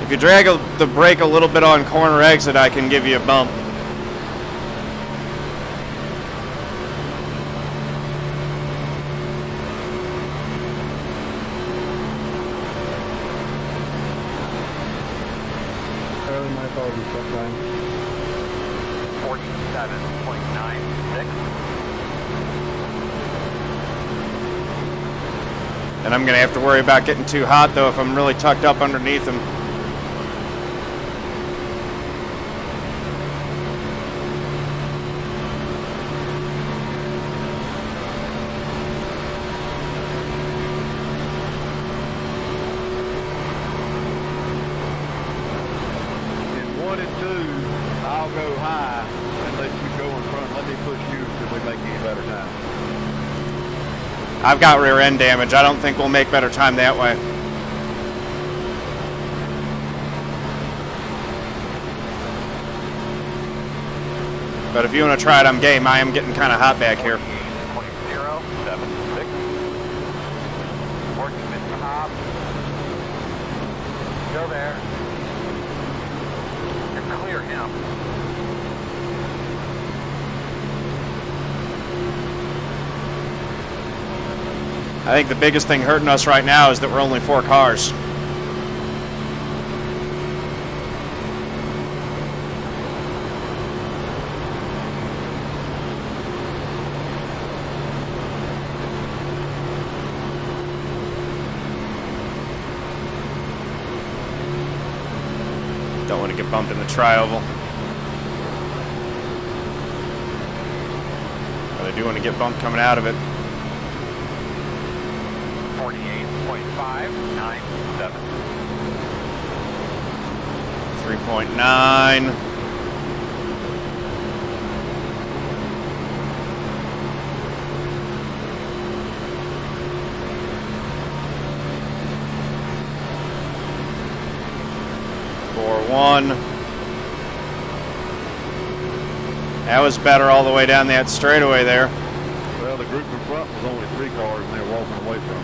[SPEAKER 1] If you drag the brake a little bit on corner exit, I can give you a bump.
[SPEAKER 6] Early my apologies, truck line.
[SPEAKER 3] 47.96.
[SPEAKER 1] And I'm going to have to worry about getting too hot, though, if I'm really tucked up underneath them. I've got rear end damage. I don't think we'll make better time that way. But if you want to try it, I'm game. I am getting kind of hot back here.
[SPEAKER 3] 0.076. Working Mr. Hobbs. Go there. You clear him.
[SPEAKER 1] I think the biggest thing hurting us right now is that we're only 4 cars. Don't want to get bumped in the tri-oval. But I do want to get bumped coming out of it.
[SPEAKER 3] 48.597.
[SPEAKER 1] 3.9. That was better all the way down that straightaway there.
[SPEAKER 5] Well, the group in front was only 3 cars, and they were walking away from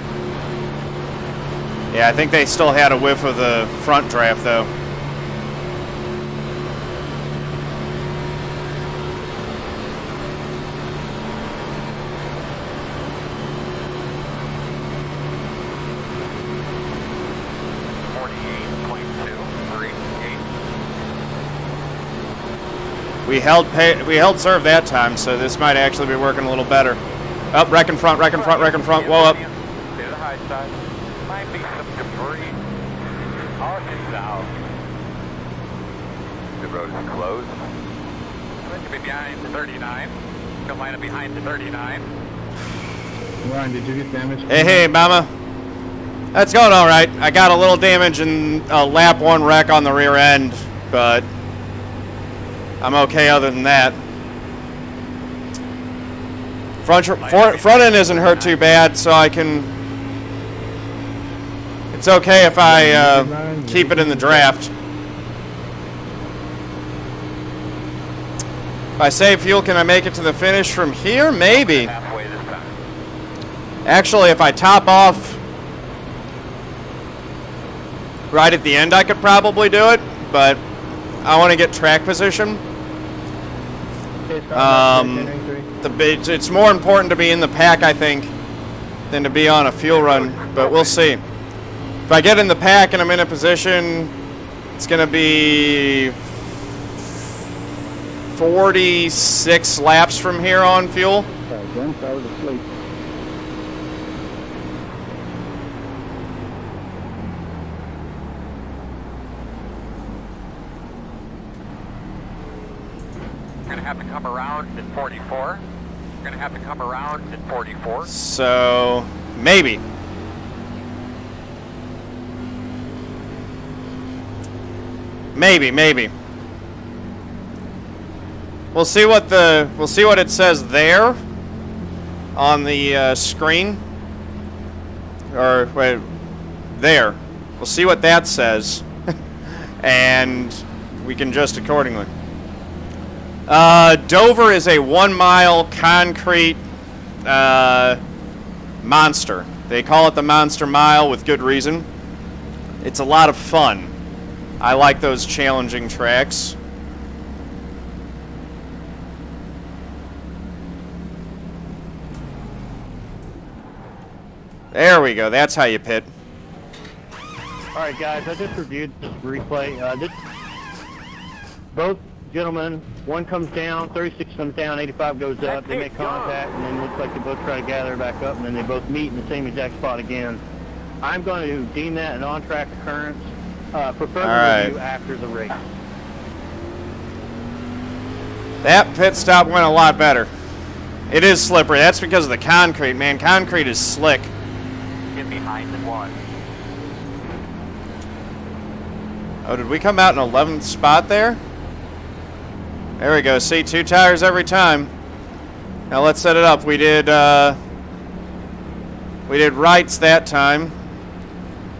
[SPEAKER 5] it.
[SPEAKER 1] Yeah, I think they still had a whiff of the front draft, though. We held serve that time, so this might actually be working a little better. Up, wreck in front, wreck in front, wreck in front. Whoa, up.
[SPEAKER 3] To the high side. Might be some debris. Caution out. The road is closed. Going to be behind the 39. Still line up behind the 39.
[SPEAKER 6] Ryan, did you get damaged?
[SPEAKER 1] Hey, mama. That's going all right. I got a little damage in a lap 1 wreck on the rear end, but I'm okay other than that. Front end isn't hurt too bad, so I can... It's okay if I keep it in the draft. If I save fuel, can I make it to the finish from here? Maybe. Actually, if I top off right at the end, I could probably do it, but I want to get track position. It's more important to be in the pack, I think, than to be on a fuel run, but we'll see. If I get in the pack and I'm in a position, it's going to be 46 laps from here on fuel.
[SPEAKER 3] Have to come around at 44. We're gonna have to come around at 44.
[SPEAKER 1] So maybe. Maybe. We'll see what it says there on the screen. Or wait, there. We'll see what that says, and we can adjust accordingly. Dover is a 1-mile concrete monster. They call it the Monster Mile with good reason. It's a lot of fun. I like those challenging tracks. There we go. That's how you pit.
[SPEAKER 2] All right, guys. I just reviewed this replay. Both gentlemen, one comes down, 36 comes down, 85 goes up. They make contact, and then looks like they both try to gather back up, and then they both meet in the same exact spot again. I'm going to deem that an on-track occurrence. For further review after the race.
[SPEAKER 1] That pit stop went a lot better. It is slippery. That's because of the concrete, man. Concrete is slick.
[SPEAKER 3] Get behind the 1.
[SPEAKER 1] Oh, did we come out in 11th spot there? There we go. See, 2 tires every time. Now let's set it up. We did rights that time.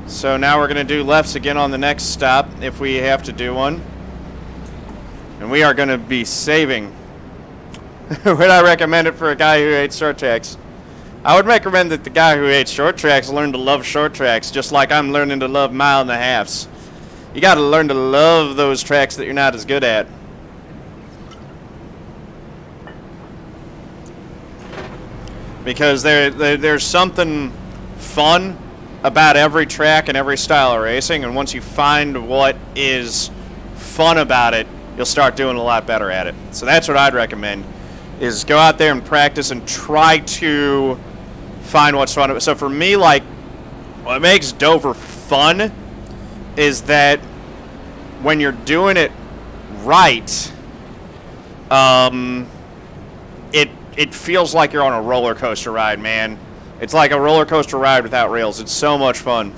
[SPEAKER 1] So now we're going to do lefts again on the next stop if we have to do one. And we are going to be saving. Would I recommend it for a guy who hates short tracks? I would recommend that the guy who hates short tracks learn to love short tracks, just like I'm learning to love 1.5 miles. You got to learn to love those tracks that you're not as good at. Because there's something fun about every track and every style of racing, and once you find what is fun about it, you'll start doing a lot better at it. So that's what I'd recommend, is go out there and practice and try to find what's fun. So for me, like, what makes Dover fun is that when you're doing it right, it feels like you're on a roller coaster ride, man. It's like a roller coaster ride without rails. It's so much fun.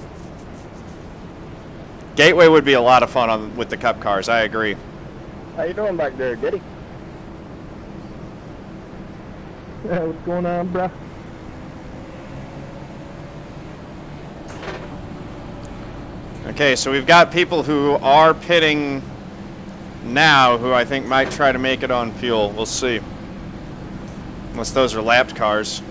[SPEAKER 1] Gateway would be a lot of fun with the Cup cars. I agree.
[SPEAKER 6] How you doing back there, Diddy? Yeah, what's going on, bruh?
[SPEAKER 1] Okay, so we've got people who are pitting now who I think might try to make it on fuel. We'll see. Unless those are lapped cars.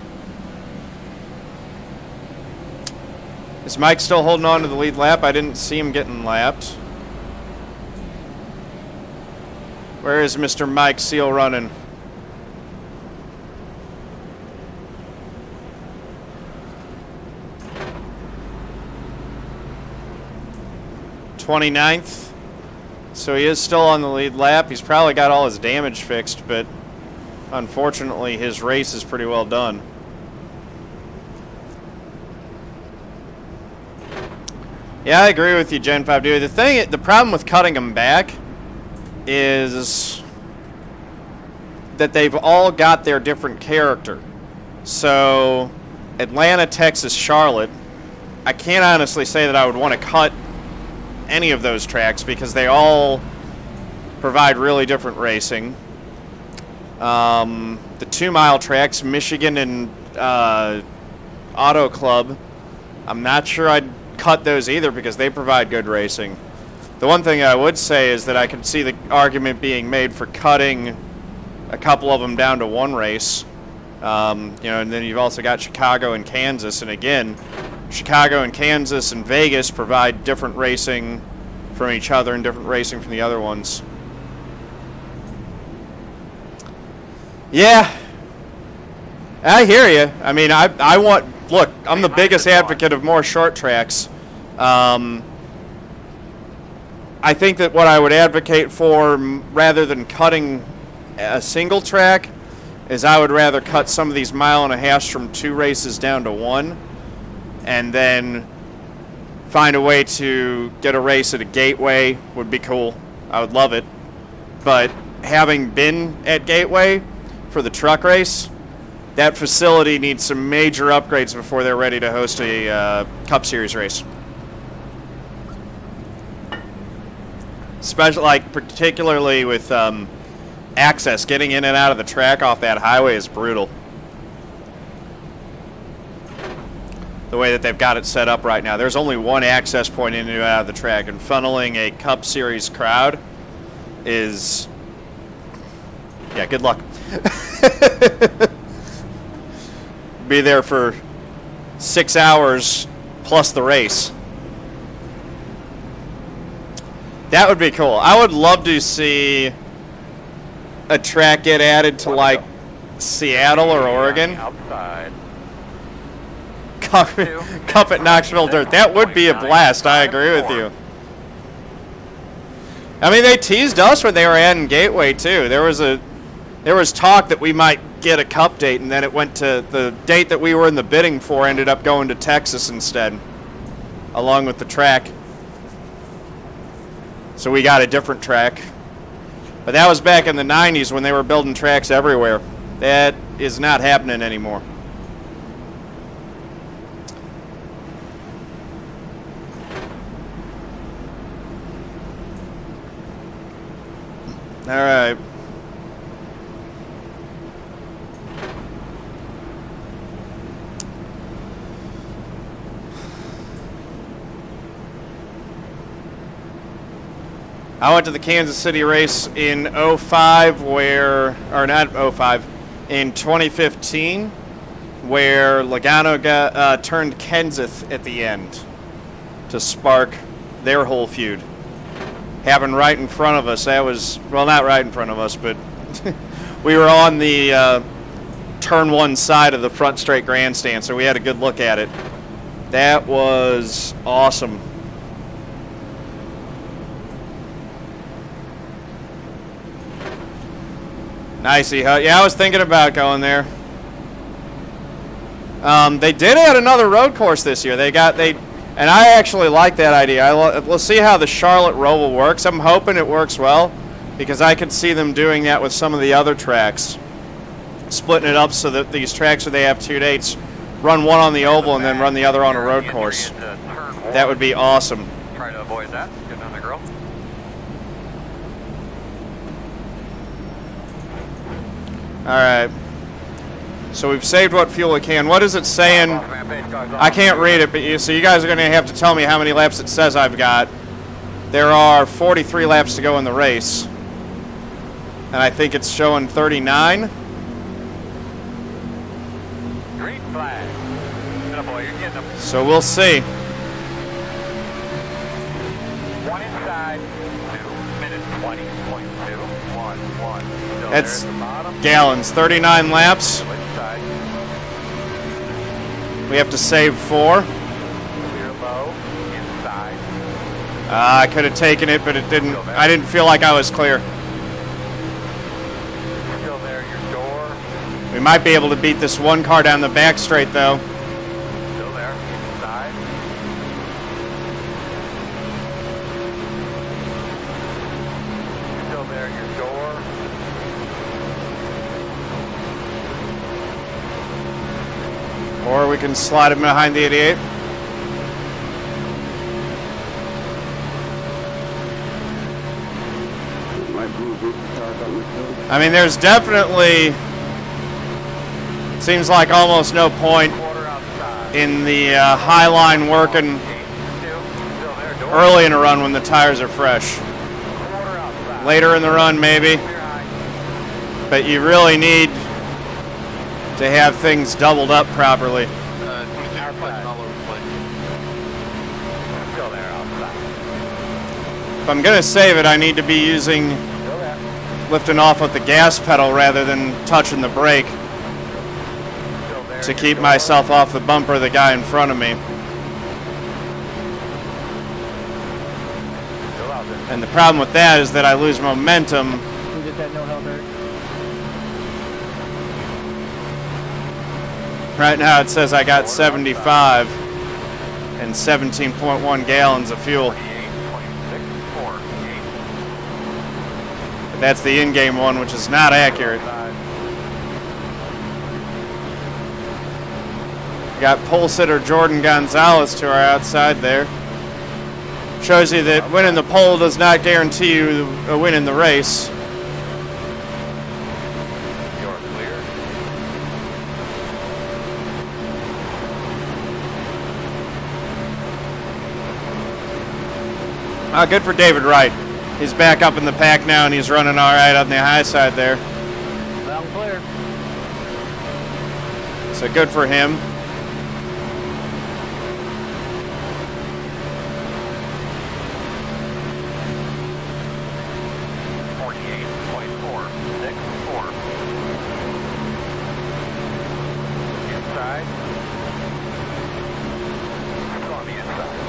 [SPEAKER 1] Is Mike still holding on to the lead lap? I didn't see him getting lapped. Where is Mr. Mike Seal running? '29th. So he is still on the lead lap. He's probably got all his damage fixed, but unfortunately his race is pretty well done. Yeah, I agree with you, Gen 5 dude. The problem with cutting them back is that they've all got their different character. So Atlanta, Texas, Charlotte, I can't honestly say that I would want to cut any of those tracks because they all provide really different racing. The 2-mile tracks, Michigan and Auto Club, I'm not sure I'd cut those either because they provide good racing. The one thing I would say is that I could see the argument being made for cutting a couple of them down to one race. You know, and then you've also got Chicago and Kansas, and again, Chicago and Kansas and Vegas provide different racing from each other and different racing from the other ones. Yeah, I hear you. I mean, I want, look, I'm the biggest advocate of more short tracks. I think that what I would advocate for, rather than cutting a single track, is I would rather cut some of these 1.5 miles from 2 races down to 1, and then find a way to get a race at a gateway would be cool. I would love it. But having been at Gateway for the truck race, that facility needs some major upgrades before they're ready to host a Cup Series race. Particularly with access, getting in and out of the track off that highway is brutal. The way that they've got it set up right now. There's only one access point in and out of the track, and funneling a Cup Series crowd is, yeah, good luck. Be there for 6 hours plus the race. That would be cool. I would love to see a track get added to like Seattle or Oregon.
[SPEAKER 3] Outside.
[SPEAKER 1] Cup at Knoxville Dirt. That would be a blast. I agree with you. I mean, they teased us when they were adding Gateway too. There was talk that we might get a Cup date, and then it went to the date that we were in the bidding for. Ended up going to Texas instead, along with the track. So we got a different track. But that was back in the 90s when they were building tracks everywhere. That is not happening anymore. All right. I went to the Kansas City race in 05 where, or not 05, in 2015 where Logano turned Kenseth at the end to spark their whole feud. Happened right in front of us. That was, well, not right in front of us, but we were on the turn 1 side of the front straight grandstand, so we had a good look at it. That was awesome. Nicey, huh? Yeah, I was thinking about going there. They did add another road course this year. And I actually like that idea. We'll see how the Charlotte Roval works. I'm hoping it works well, because I could see them doing that with some of the other tracks, splitting it up so that these tracks where they have 2 dates, run one on the oval and then run the other on a road course. That would be awesome.
[SPEAKER 3] Try to avoid that. Get on the grill.
[SPEAKER 1] All right. So we've saved what fuel we can. What is it saying? I can't read it, but so you guys are going to have to tell me how many laps it says I've got. There are 43 laps to go in the race. And I think it's showing 39.
[SPEAKER 3] Green flag. Good boy, you're getting them.
[SPEAKER 1] So we'll see.
[SPEAKER 3] One inside, 2 minutes 20.2, 1. Still
[SPEAKER 1] That's
[SPEAKER 3] there at the bottom.
[SPEAKER 1] gallons, 39 laps.
[SPEAKER 3] Which side?
[SPEAKER 1] We have to save 4.
[SPEAKER 3] Clear low, inside.
[SPEAKER 1] I could have taken it, but it didn't. I didn't feel like I was clear.
[SPEAKER 3] Still there, your door.
[SPEAKER 1] We might be able to beat this one car down the back straight, though.
[SPEAKER 3] Still there, inside. Still there, your door.
[SPEAKER 1] Or we can slide him behind the 88. I mean, there's definitely, seems like almost no point
[SPEAKER 3] Quarter outside.
[SPEAKER 1] in the high line working
[SPEAKER 3] 8, 2. Still there, door.
[SPEAKER 1] early in a run when the tires are fresh.
[SPEAKER 3] Quarter outside.
[SPEAKER 1] Later in the run, maybe,
[SPEAKER 3] Clear high.
[SPEAKER 1] but you really need to have things doubled up properly.
[SPEAKER 5] 22 flexing all over the place.
[SPEAKER 3] Still there outside.
[SPEAKER 1] If I'm going to save it, I need to be using,
[SPEAKER 3] Still there.
[SPEAKER 1] lifting off with the gas pedal rather than touching the brake
[SPEAKER 3] Still there.
[SPEAKER 1] to
[SPEAKER 3] your
[SPEAKER 1] keep
[SPEAKER 3] door.
[SPEAKER 1] myself off the bumper of the guy in front of me.
[SPEAKER 3] Still out there.
[SPEAKER 1] And the problem with that is that I lose momentum.
[SPEAKER 6] We just had no help there.
[SPEAKER 1] Right now it says I got 75 and 17.1 gallons of fuel.
[SPEAKER 3] 28, 26, 4, 8.
[SPEAKER 1] But that's the in-game one, which is not accurate. We got pole sitter Jordan Gonzalez to our outside there. Shows you that winning the pole does not guarantee you a win in the race.
[SPEAKER 3] You're clear.
[SPEAKER 1] Good for David Wright. He's back up in the pack now and he's running all right on the high side there.
[SPEAKER 7] Loud and clear.
[SPEAKER 1] So good for him.
[SPEAKER 3] Inside. Still on the inside.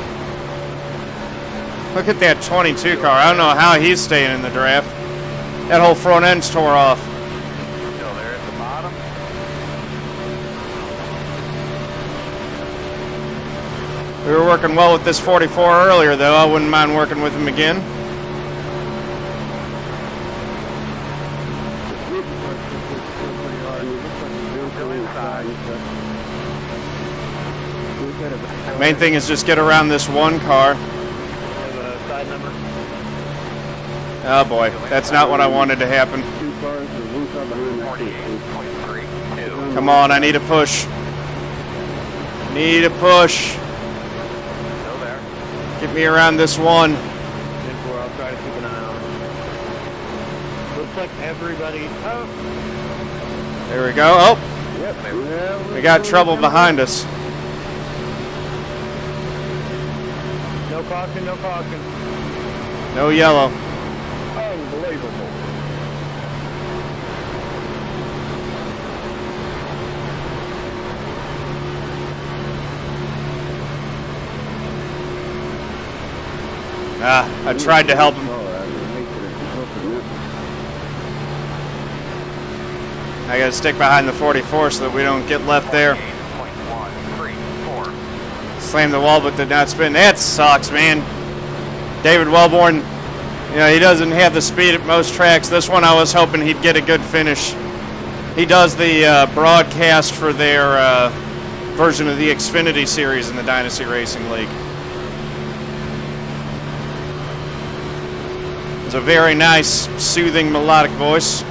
[SPEAKER 1] Look at that 22 car. I don't know how he's staying in the draft. That whole front end's tore off.
[SPEAKER 3] Still there at the bottom.
[SPEAKER 1] We were working well with this 44 earlier, though. I wouldn't mind working with him again.
[SPEAKER 3] Still inside.
[SPEAKER 1] Main thing is just get around this one car.
[SPEAKER 2] Have a side number.
[SPEAKER 1] Oh boy, that's not what I wanted to happen.
[SPEAKER 3] 48.32.
[SPEAKER 1] Come on, I need a push. Need a push.
[SPEAKER 3] Still there.
[SPEAKER 1] Get me around this one.
[SPEAKER 2] 10-4, I'll try to keep an eye on it. Looks like everybody. Oh,
[SPEAKER 1] There we go. Oh,
[SPEAKER 2] yep.
[SPEAKER 1] we got trouble behind us.
[SPEAKER 2] No caution, no caution.
[SPEAKER 1] No yellow.
[SPEAKER 2] Unbelievable.
[SPEAKER 1] I tried to help him. I gotta stick behind the 44 so that we don't get left there.
[SPEAKER 3] 48.134.
[SPEAKER 1] Slammed the wall but did not spin. That sucks, man. David Wellborn, you know, he doesn't have the speed at most tracks. This one I was hoping he'd get a good finish. He does the broadcast for their version of the Xfinity Series in the Dynasty Racing League. It's a very nice, soothing, melodic voice.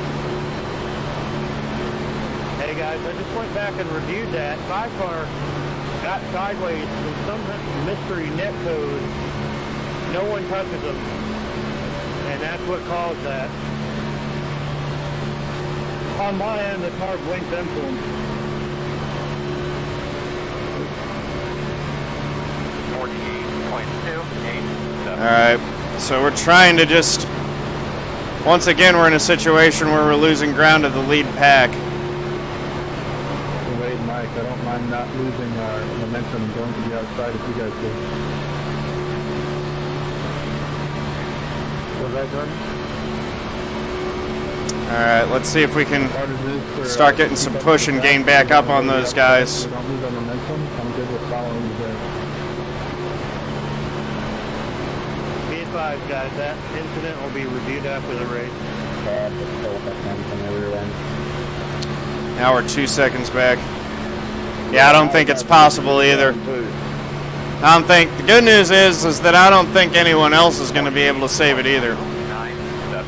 [SPEAKER 2] Hey guys, I just went back and reviewed that. My car got sideways with some mystery net code. No one touches them. And that's what caused that. On my end, the car blinked into him.
[SPEAKER 3] 48.287.
[SPEAKER 1] Alright, so we're trying to just... Once again, we're in a situation where we're losing ground to the lead pack.
[SPEAKER 6] Wait, Mike, I don't mind not losing our momentum and going to the outside if you guys do. Was that done?
[SPEAKER 1] Alright, let's see if we can start getting some push and gain back up on those guys.
[SPEAKER 6] We don't lose our momentum. I'm good with following you there.
[SPEAKER 2] Be advised, guys, that incident will be reviewed after the race.
[SPEAKER 1] Now we're 2 seconds back. Yeah, I don't think it's possible either. I don't think... The good news is that I don't think anyone else is going to be able to save it either.
[SPEAKER 3] 97.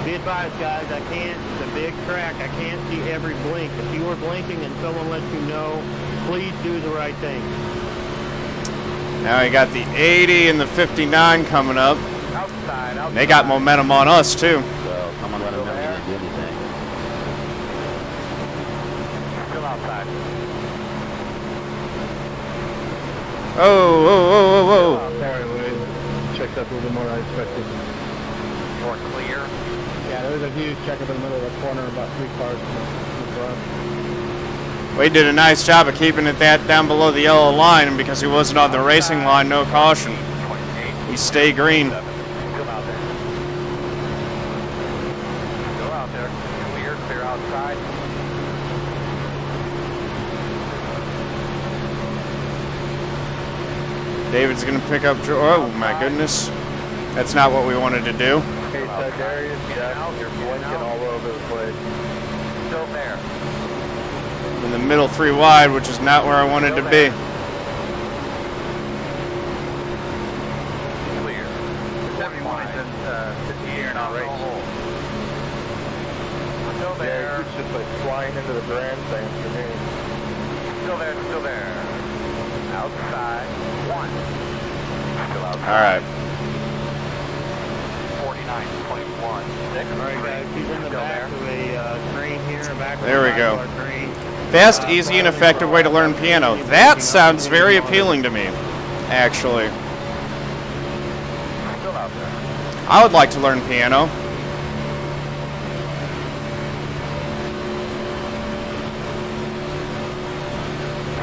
[SPEAKER 2] Be advised, guys, I can't, it's a big track, I can't see every blink. If you are blinking and someone lets you know, please do the right thing.
[SPEAKER 1] Now we got the 80 and the 59 coming up.
[SPEAKER 3] Outside.
[SPEAKER 1] They got momentum on us, too.
[SPEAKER 7] So someone let him know he didn't do anything.
[SPEAKER 3] Still outside.
[SPEAKER 1] Oh, whoa, whoa, whoa, whoa.
[SPEAKER 6] Sorry, Wade. Checked up a little more than I expected.
[SPEAKER 3] You're clear.
[SPEAKER 6] Yeah, there was a huge check up in the middle of the corner, about 3 cars from the front.
[SPEAKER 1] We did a nice job of keeping it that down below the yellow line, and because he wasn't on the racing line, no caution. He stayed green.
[SPEAKER 3] Still out there. Still out there. Clear outside.
[SPEAKER 1] David's going to pick up... Oh, my goodness. That's not what we wanted to do.
[SPEAKER 6] Hey, Darius, you're blinking all over the place.
[SPEAKER 3] Still there.
[SPEAKER 1] In the middle 3 wide, which is not where I wanted to be.
[SPEAKER 3] Clear. 71 is in 58 on race. Still there.
[SPEAKER 6] It's just like flying into the grandstand for me.
[SPEAKER 3] Still there. Still there. Outside. 1. Still outside.
[SPEAKER 1] All right.
[SPEAKER 3] 49.16.
[SPEAKER 2] All right, guys, he's in the
[SPEAKER 3] Still
[SPEAKER 2] back
[SPEAKER 3] there.
[SPEAKER 2] of a screen here, back of
[SPEAKER 1] There we
[SPEAKER 2] the
[SPEAKER 1] go.
[SPEAKER 2] back of our screen.
[SPEAKER 1] Fast, easy, and effective way to learn piano. That sounds very appealing to me, actually.
[SPEAKER 3] Still out there.
[SPEAKER 1] I would like to learn piano.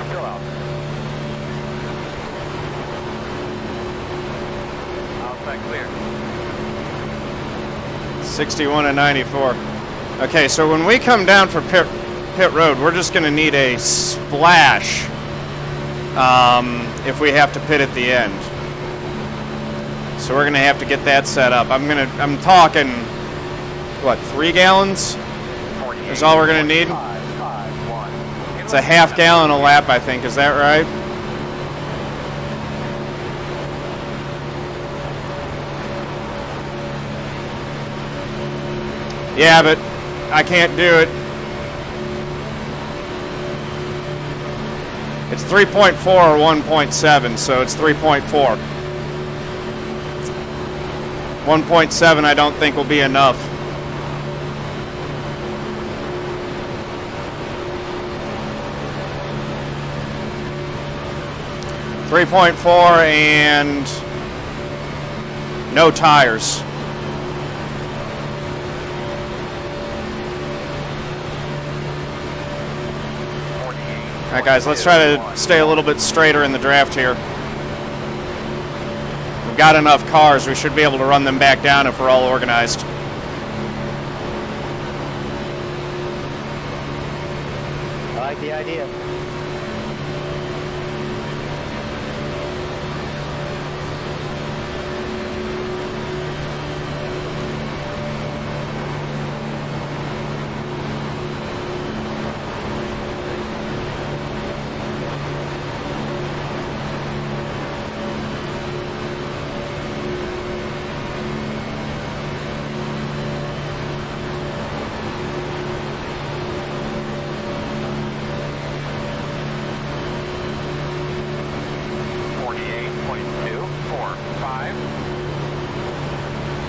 [SPEAKER 3] Still out there. Outside clear.
[SPEAKER 1] 61 and 94. Okay, so when we come down for pit road, we're just going to need a splash if we have to pit at the end. So we're going to have to get that set up. I'm talking, what, 3 gallons? Is all we're going to need? It's a half gallon a lap, I think. Is that right? Yeah, but I can't do it. It's 3.4 or 1.7, so it's 3.4. 1.7 I don't think will be enough. .4 and no tires. All right, guys, let's try to stay a little bit straighter in the draft here. We've got enough cars. We should be able to run them back down if we're all organized.
[SPEAKER 2] I like the idea.
[SPEAKER 3] 5.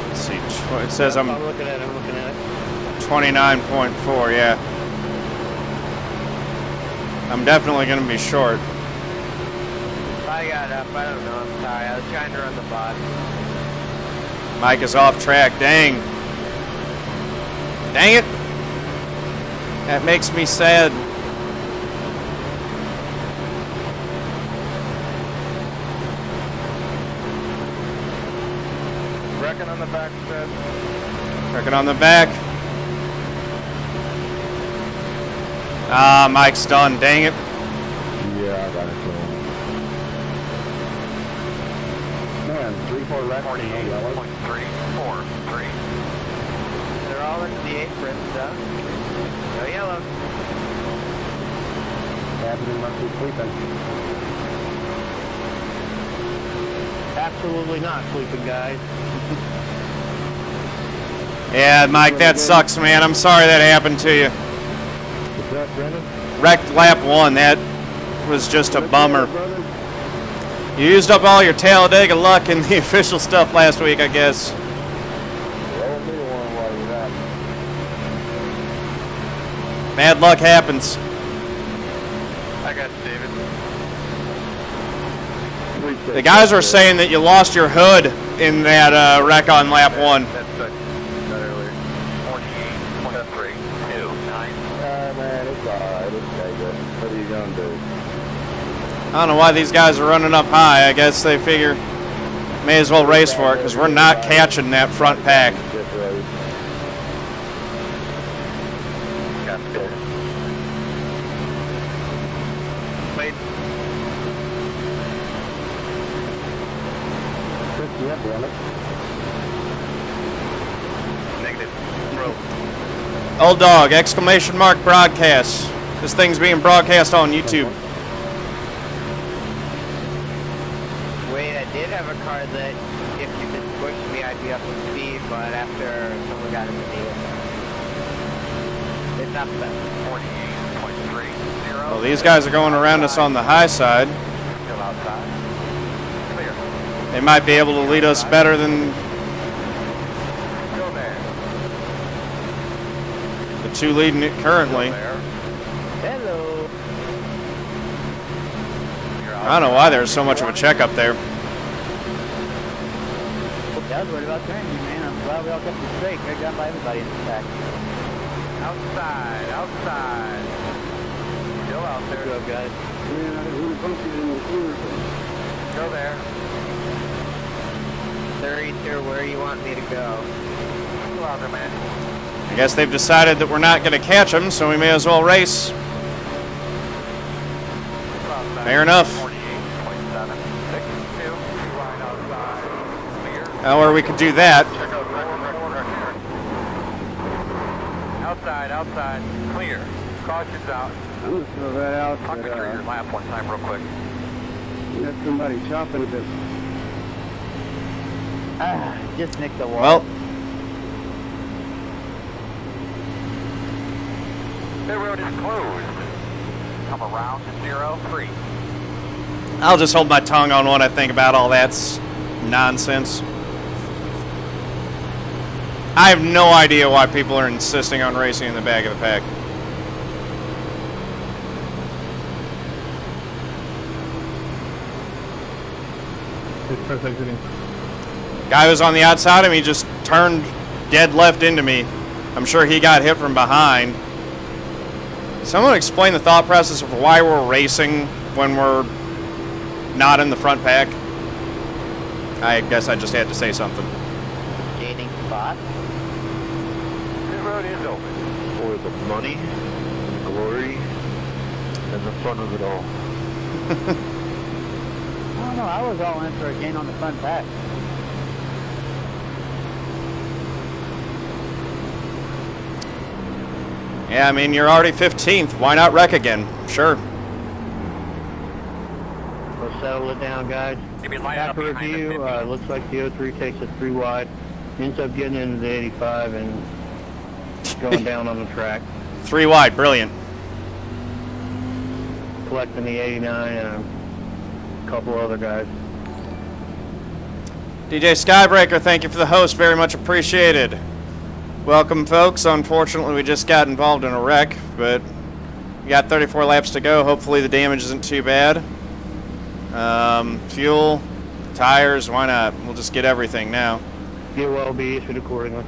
[SPEAKER 1] Let's see. It says I'm
[SPEAKER 2] looking at it. I'm looking at it.
[SPEAKER 1] 29.4. Yeah. I'm definitely going to be short.
[SPEAKER 4] I got up. I don't know. I'm sorry. I was trying to run the bot.
[SPEAKER 1] Mike is off track. Dang. Dang it. That makes me sad.
[SPEAKER 5] Wrecking on the back, Seth.
[SPEAKER 1] Wrecking on the back. Ah, Mike's done. Dang it.
[SPEAKER 6] Yeah, I got it. Man, 3-4 wreck.
[SPEAKER 3] 48.343.
[SPEAKER 4] They're all into the apron stuff. No yellow.
[SPEAKER 6] Happening must be sleeping.
[SPEAKER 2] Absolutely not sleeping, guys.
[SPEAKER 1] Yeah, Mike, that sucks, man. I'm sorry that happened to you.
[SPEAKER 6] What's that, Brendan?
[SPEAKER 1] Wrecked lap 1. That was just a bummer. You used up all your Talladega luck in the official stuff last week, I guess. Bad luck happens.
[SPEAKER 5] I got you, David.
[SPEAKER 1] The guys were saying that you lost your hood in that wreck on lap 1.
[SPEAKER 5] That's not earlier.
[SPEAKER 3] 48.329.
[SPEAKER 6] Man, it's alright. It's okay, good. What are you going to do?
[SPEAKER 1] I don't know why these guys are running up high. I guess they figure may as well race for it because we're not catching that front pack.
[SPEAKER 5] Wait. Negative. Bro.
[SPEAKER 1] Old dog, exclamation mark broadcast. This thing's being broadcast on YouTube.
[SPEAKER 4] Wait, I did have a car that if you just pushed me, I'd be up to speed, but after someone got in the deal. It's not bad.
[SPEAKER 3] 48.30.
[SPEAKER 1] Well, these guys are going around us on the high side.
[SPEAKER 3] Still outside. Clear.
[SPEAKER 1] They might be able to lead us better than
[SPEAKER 3] Go there.
[SPEAKER 1] the two leading it currently.
[SPEAKER 3] There.
[SPEAKER 4] Hello.
[SPEAKER 1] I don't know why there's so much of a check up there.
[SPEAKER 7] I was worried about turning you, man. I'm glad we all kept it straight. Got done by everybody in the back.
[SPEAKER 3] Outside, outside. Still out there.
[SPEAKER 2] Good, guys.
[SPEAKER 3] Go there.
[SPEAKER 4] 32, where you want me to go?
[SPEAKER 3] Still out there, man.
[SPEAKER 1] I guess they've decided that we're not going to catch them, so we may as well race.
[SPEAKER 3] Still outside.
[SPEAKER 1] Fair enough.
[SPEAKER 3] 48.762. Line outside. Clear.
[SPEAKER 1] Or we could do that.
[SPEAKER 3] Check out record. Outside, outside. Clear. Caution's out.
[SPEAKER 6] I'm going to throw that out.
[SPEAKER 3] Talk me through your lap one time real quick.
[SPEAKER 6] Let somebody chopping this.
[SPEAKER 7] Just nicked the wall.
[SPEAKER 1] Well,
[SPEAKER 3] The road is closed. Come around to 03.
[SPEAKER 1] I'll just hold my tongue on what I think about all that's nonsense. I have no idea why people are insisting on racing in the back of the pack. Guy was on the outside of me just turned dead left into me. I'm sure he got hit from behind. Someone explain the thought process of why we're racing when we're not in the front pack. I guess I just had to say something.
[SPEAKER 4] Gaining spot.
[SPEAKER 3] The road is open.
[SPEAKER 6] For the money, the glory, and the fun of it all.
[SPEAKER 7] I don't know. I was all in for a gain on the front pack.
[SPEAKER 1] Yeah, I mean, you're already 15th. Why not wreck again? Sure.
[SPEAKER 2] We'll settle it down, guys.
[SPEAKER 3] You'll be lining up
[SPEAKER 2] After
[SPEAKER 3] behind the
[SPEAKER 2] review,
[SPEAKER 3] 50.
[SPEAKER 2] looks like the 03 takes us 3 wide, ends up getting into the 85 and going down on the track,
[SPEAKER 1] 3 wide, brilliant.
[SPEAKER 2] collecting the 89 and a couple other guys.
[SPEAKER 1] DJ Skybreaker, thank you for the host. Very much appreciated. Welcome, folks. Unfortunately, we just got involved in a wreck, but we got 34 laps to go. Hopefully the damage isn't too bad. Fuel, tires, why not? We'll just get everything now.
[SPEAKER 2] It will be issued accordingly.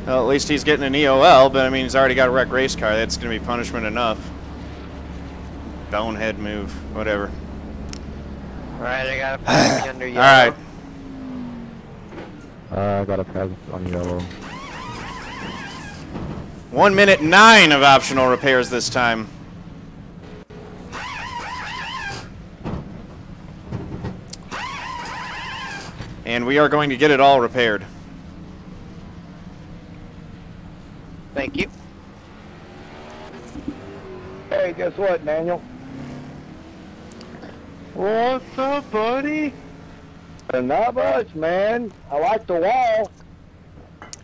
[SPEAKER 1] Well, at least he's getting an EOL, but I mean, he's already got a wrecked race car. That's going to be punishment enough. Bonehead move, whatever.
[SPEAKER 4] Alright, I got a pass under yellow.
[SPEAKER 1] Alright.
[SPEAKER 6] I got a pass on yellow.
[SPEAKER 1] 1 minute 9 of optional repairs this time. And we are going to get it all repaired.
[SPEAKER 4] Thank you.
[SPEAKER 2] Hey, guess what, Daniel? What's up, buddy? Not much, man. I like the wall.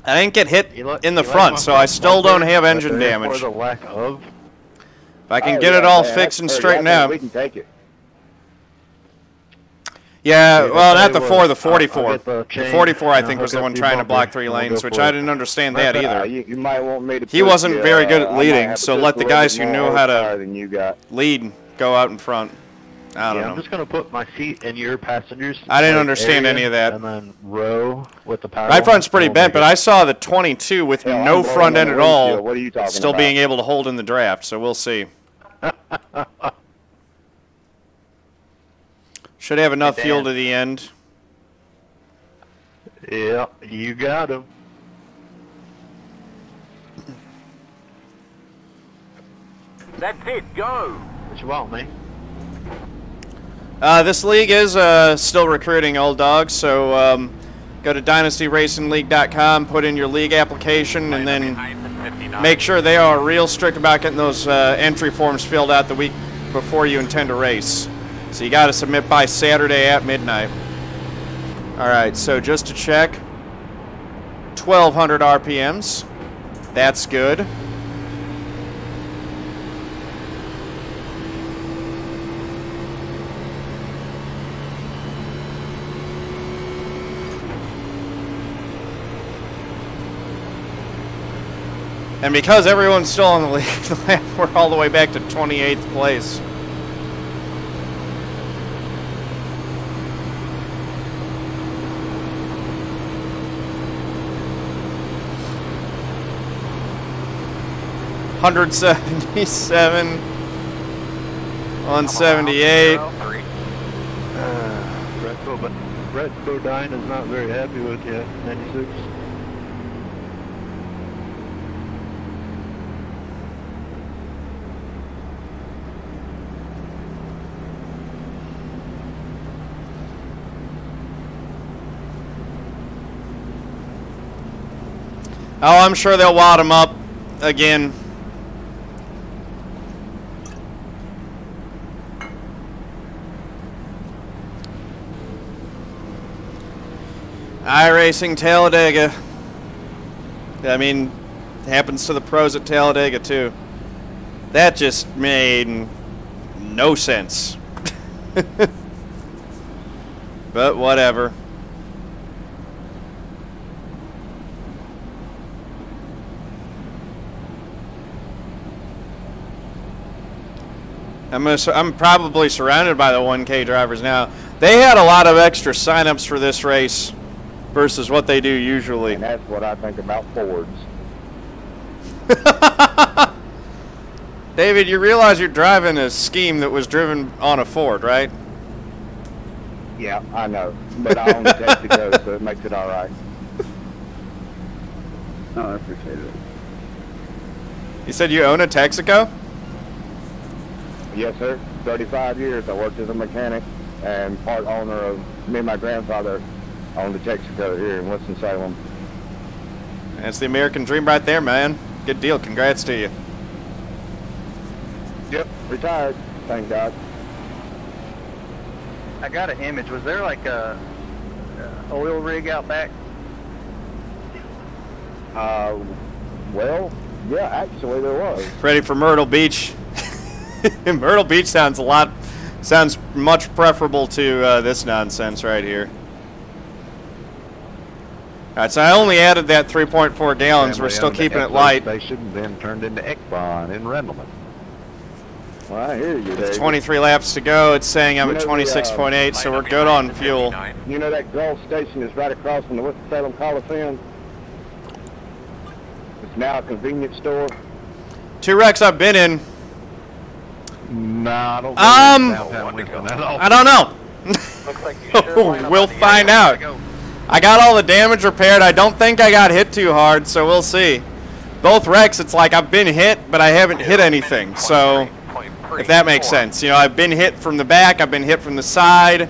[SPEAKER 1] I didn't get hit in the front, so I still don't have engine damage.
[SPEAKER 2] For the lack of.
[SPEAKER 1] If I can get it all fixed and straightened out.
[SPEAKER 2] We can take it.
[SPEAKER 1] Yeah, well, not the 4, the 44.
[SPEAKER 2] The
[SPEAKER 1] The 44, I think, was the one trying to block 3 lanes, which I didn't understand that either.
[SPEAKER 2] You might want me to
[SPEAKER 1] He wasn't very good at leading, so let the guys who knew how to
[SPEAKER 2] than you got.
[SPEAKER 1] lead go out in front. I don't know.
[SPEAKER 8] I'm just going to put my seat in your passengers.
[SPEAKER 1] I didn't understand any of that.
[SPEAKER 8] And then row with the power.
[SPEAKER 1] My front's pretty bent, but I saw the 22 with no front end at all
[SPEAKER 2] What are you talking
[SPEAKER 1] still
[SPEAKER 2] about?
[SPEAKER 1] being able to hold in the draft, so we'll see. Should have enough fuel to the end.
[SPEAKER 8] Yeah, you got him.
[SPEAKER 3] That's it, go!
[SPEAKER 8] What you want, man?
[SPEAKER 1] This league is still recruiting old dogs, so go to DynastyRacingLeague.com, put in your league application, and then make sure they are real strict about getting those entry forms filled out the week before you intend to race. So you got to submit by Saturday at midnight. Alright, so just to check, 1,200 RPMs. That's good. And because everyone's still on the lead, we're all the way back to 28th place. $177, 178.
[SPEAKER 6] Brett Bodine is not very happy with you. 96.
[SPEAKER 1] Oh, I'm sure they'll wad him up again. iRacing Talladega. I mean, it happens to the pros at Talladega too. That just made no sense. But whatever. I'm probably surrounded by the 1K drivers now. They had a lot of extra signups for this race versus what they do usually.
[SPEAKER 2] And that's what I think about Fords.
[SPEAKER 1] David, you realize you're driving a scheme that was driven on a Ford, right?
[SPEAKER 2] Yeah, I know. But I own the Texaco, so it makes it all right.
[SPEAKER 6] No, I appreciate it.
[SPEAKER 1] You said you own a Texaco?
[SPEAKER 2] Yes, sir. 35 years. I worked as a mechanic and part owner of, me and my grandfather owned the Texaco here in Winston-Salem.
[SPEAKER 1] That's the American dream right there, man. Good deal. Congrats to you.
[SPEAKER 2] Yep, retired. Thank God.
[SPEAKER 7] I got an image. Was there like a oil rig out back?
[SPEAKER 2] Well, yeah, actually there was.
[SPEAKER 1] Ready for Myrtle Beach. Myrtle Beach sounds a lot Sounds much preferable to this nonsense right here. All right, so I only added that 3.4 gallons. We're still keeping it light.
[SPEAKER 9] Station, then turned into Ekbon in Rendleman. Well, I hear you,
[SPEAKER 1] With 23 laps to go, it's saying I'm at 26.8, so we're good on fuel.
[SPEAKER 6] You know that Gulf station is right across from the Winston-Salem Coliseum? It's now a convenience store.
[SPEAKER 1] 2 wrecks I've been in.
[SPEAKER 9] Nah, I don't
[SPEAKER 1] I don't know. We'll find out. I got all the damage repaired. I don't think I got hit too hard, so we'll see. Both wrecks, it's like I've been hit, but I haven't hit anything. So, if that makes sense. You know, I've been hit from the back, I've been hit from the side,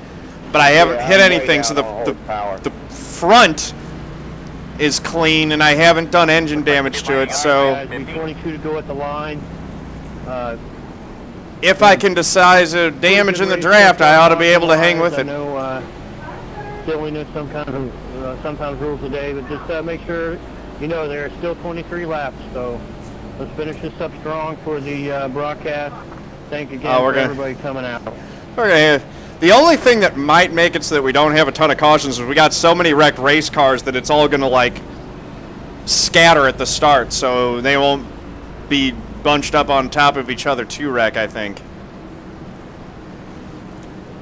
[SPEAKER 1] but I haven't hit anything. So the front is clean, and I haven't done engine damage to it. So,
[SPEAKER 2] 22 to go at the line.
[SPEAKER 1] if I can decide to damage in the draft, I ought to be able to hang with it.
[SPEAKER 2] I know silliness sometimes rules the day, but just make sure you know there are still 23 laps. So let's finish this up strong for the broadcast. Thank you again for everybody coming out.
[SPEAKER 1] The only thing that might make it so that we don't have a ton of cautions is we got so many wrecked race cars that it's all going to like scatter at the start, so they won't be bunched up on top of each other to wreck, I think.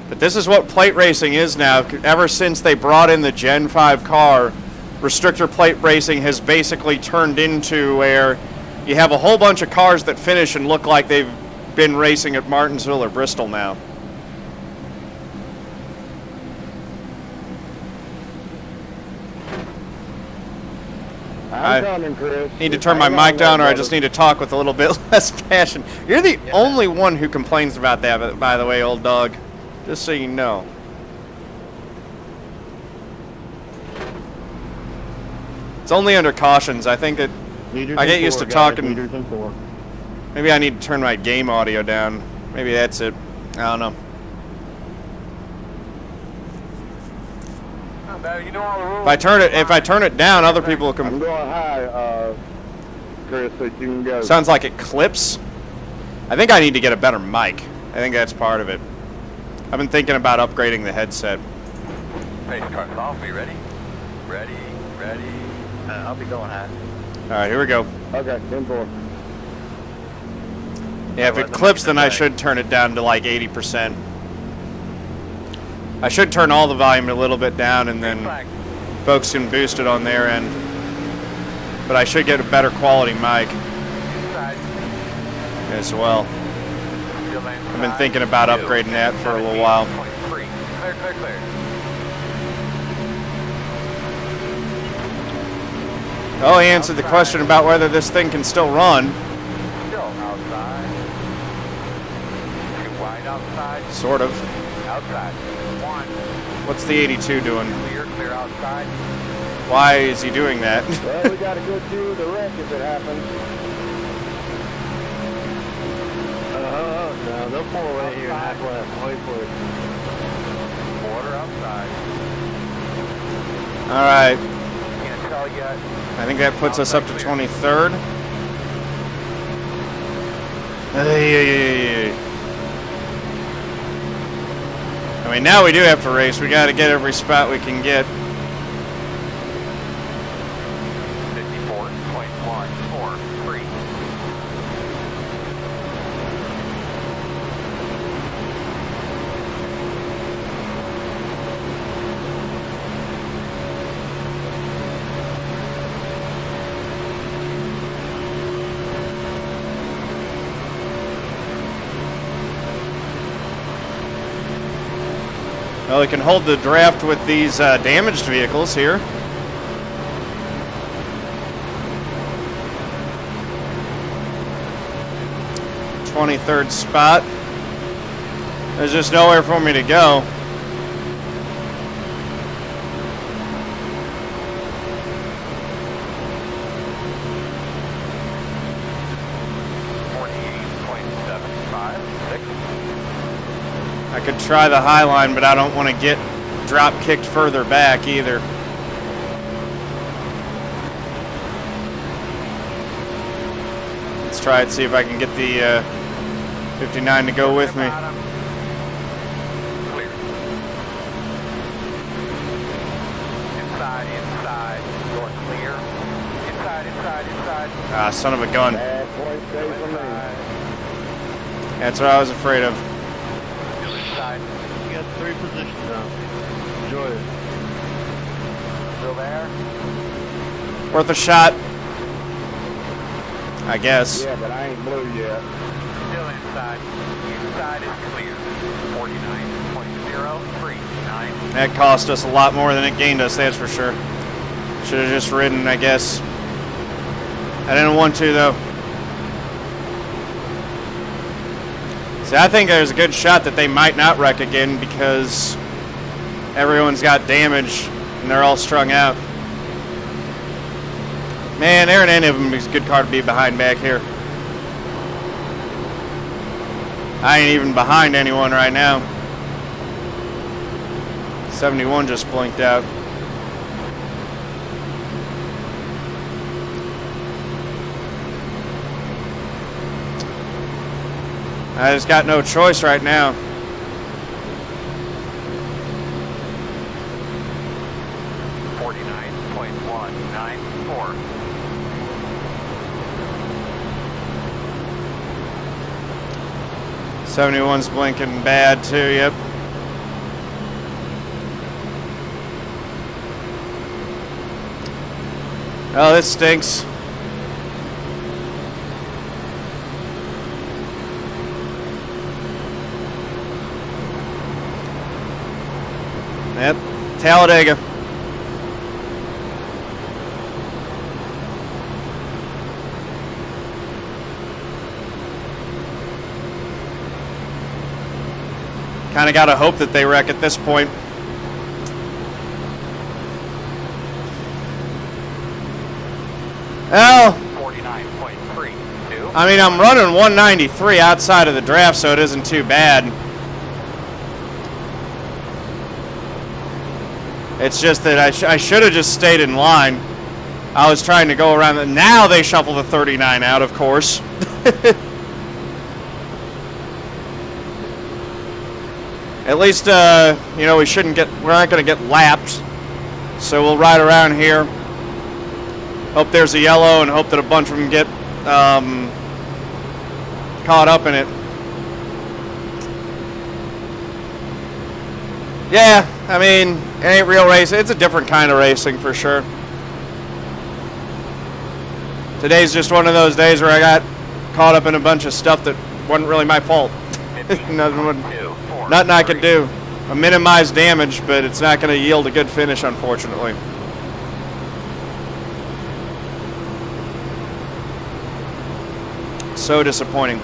[SPEAKER 1] But this is what plate racing is now. Ever since they brought in the Gen 5 car, restrictor plate racing has basically turned into where you have a whole bunch of cars that finish and look like they've been racing at Martinsville or Bristol now.
[SPEAKER 6] I'm coming, Chris.
[SPEAKER 1] Need to turn my mic down, or I just need to talk with a little bit less passion. You're the only one who complains about that, by the way, old dog. Just so you know. It's only under cautions. I think that I get used to talking. Maybe I need to turn my game audio down. Maybe that's it. I don't know.
[SPEAKER 3] You know all the rules.
[SPEAKER 1] If I turn it down, other people will come.
[SPEAKER 6] I'm going high, Chris, so you can go.
[SPEAKER 1] Sounds like it clips. I think I need to get a better mic. I think that's part of it. I've been thinking about upgrading the headset.
[SPEAKER 3] Race car's off. Be ready? Ready.
[SPEAKER 4] I'll be going high.
[SPEAKER 1] All right, here we go.
[SPEAKER 6] Okay, 10-4.
[SPEAKER 1] Yeah, if it clips, then I should turn it down to like 80%. I should turn all the volume a little bit down, and then folks can boost it on their end. But I should get a better quality mic as well. I've been thinking about upgrading that for a little while.
[SPEAKER 3] Clear.
[SPEAKER 1] Oh, he answered the question about whether this thing can still run.
[SPEAKER 3] Still outside. Too wide outside.
[SPEAKER 1] Sort of.
[SPEAKER 3] Outside. One.
[SPEAKER 1] What's the 82 doing?
[SPEAKER 3] Clear outside.
[SPEAKER 1] Why is he doing that?
[SPEAKER 6] Well, we got to go through the wreck if it happens.
[SPEAKER 2] No, they'll pull away here and half left. Wait for it.
[SPEAKER 3] Quarter outside.
[SPEAKER 1] All right.
[SPEAKER 3] Can't tell yet.
[SPEAKER 1] I think that puts us up to 23rd. I mean, now we do have to race. We got to get every spot we can get.
[SPEAKER 3] 54.143.
[SPEAKER 1] Well, we can hold the draft with these damaged vehicles here. '23rd spot. There's just nowhere for me to go. I could try the high line, but I don't want to get drop kicked further back either. Let's try it, see if I can get the 59 to go with me.
[SPEAKER 3] inside.
[SPEAKER 1] Ah, son of a gun. That's what I was afraid of.
[SPEAKER 3] Still inside.
[SPEAKER 8] You got 3 positions now. Enjoy it.
[SPEAKER 3] Still there.
[SPEAKER 1] Worth a shot, I guess.
[SPEAKER 6] Yeah, but I ain't blue yet.
[SPEAKER 3] Still inside. Inside is clear. 49.039.
[SPEAKER 1] That cost us a lot more than it gained us, that's for sure. Should have just ridden, I guess. I didn't want to, though. See, I think there's a good shot that they might not wreck again because everyone's got damage and they're all strung out. Man, there ain't any of them is a good car to be behind back here. I ain't even behind anyone right now. 71 just blinked out. I just got no choice right now. .71's blinking bad too, yep. Oh, this stinks. Yep, Talladega. Kind of got to hope that they wreck at this point. Well,
[SPEAKER 3] 49.32.
[SPEAKER 1] I mean, I'm running 193 outside of the draft, so it isn't too bad. It's just that I should have just stayed in line. I was trying to go around. Now they shuffle the 39 out, of course. At least, you know, we're not going to get lapped. So we'll ride around here. Hope there's a yellow and hope that a bunch of them get caught up in it. Yeah, I mean, it ain't real racing. It's a different kind of racing for sure. Today's just one of those days where I got caught up in a bunch of stuff that wasn't really my fault. Nothing I could do. I minimize damage, but it's not going to yield a good finish, unfortunately. So disappointing.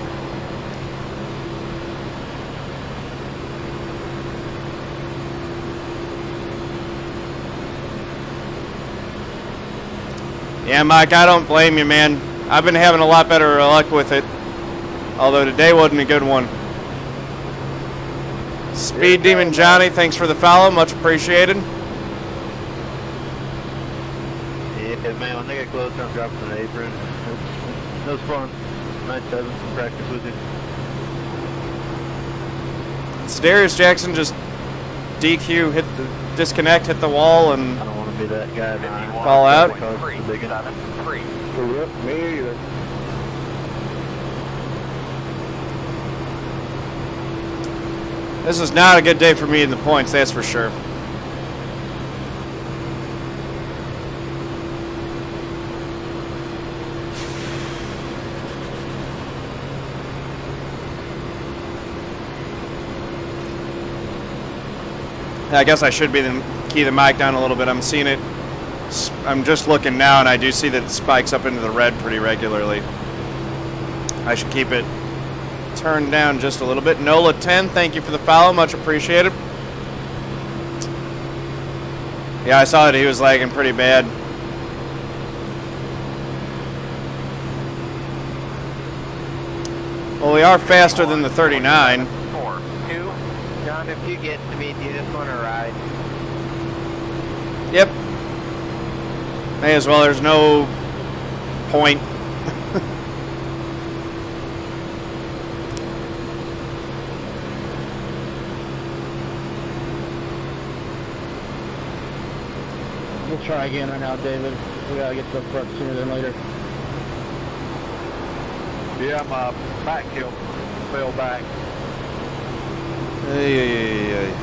[SPEAKER 1] Yeah, Mike, I don't blame you, man. I've been having a lot better luck with it. Although today wasn't a good one. Speed Demon Johnny, thanks for the follow. Much appreciated.
[SPEAKER 8] Yeah, man, when they get closer, I'm dropping an apron. It was fun. Nice having some practice with you.
[SPEAKER 1] Darius Jackson just DQ, disconnect, hit the wall, and
[SPEAKER 8] I don't want to be that guy.
[SPEAKER 1] fall out.
[SPEAKER 6] Me either.
[SPEAKER 1] This is not a good day for me in the points, that's for sure. I guess I should be key the mic down a little bit. I'm seeing it. I'm just looking now, and I do see that it spikes up into the red pretty regularly. I should keep it turned down just a little bit. Nola 10, thank you for the follow. Much appreciated. Yeah, I saw that he was lagging pretty bad. Well, we are faster than the 39.
[SPEAKER 4] John, if you get to me, do you just want to ride?
[SPEAKER 1] Yep. May as well. There's no point.
[SPEAKER 2] We'll try again right now, David. We gotta get to the front sooner than later.
[SPEAKER 5] Yeah, my back heel fell back.
[SPEAKER 1] Hey.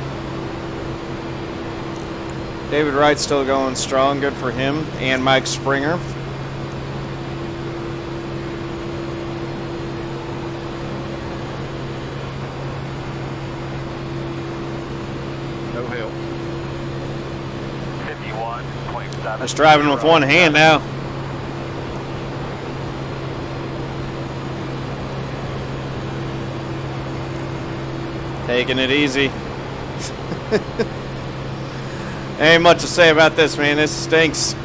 [SPEAKER 1] David Wright's still going strong. Good for him. And Mike Springer.
[SPEAKER 5] No help.
[SPEAKER 3] 51.7.
[SPEAKER 1] That's driving with one hand now. Taking it easy. Ain't much to say about this, man. This stinks.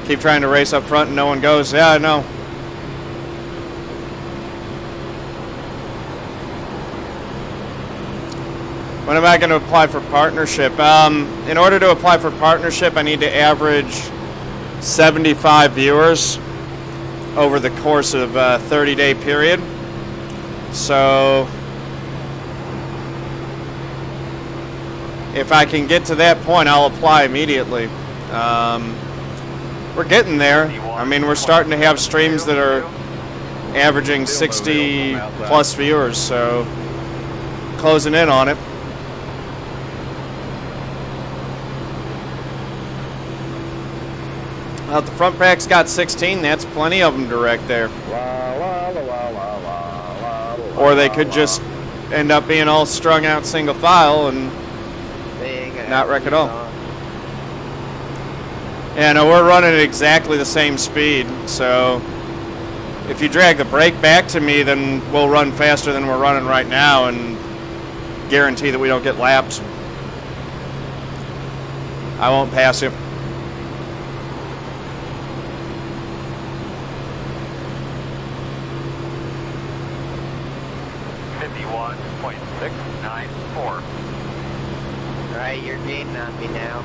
[SPEAKER 1] Keep trying to race up front and no one goes. Yeah, I know. When am I going to apply for partnership? In order to apply for partnership, I need to average 75 viewers over the course of a 30-day period. So if I can get to that point, I'll apply immediately. We're getting there. I mean, we're starting to have streams that are averaging 60 plus viewers, so closing in on it. Well, the front pack's got 16. That's plenty of them direct there. Or they could just end up being all strung out single file and not wreck at all. Yeah, no, we're running at exactly the same speed. So if you drag the brake back to me, then we'll run faster than we're running right now and guarantee that we don't get lapped. I won't pass you.
[SPEAKER 4] Alright, you're gaining on me now.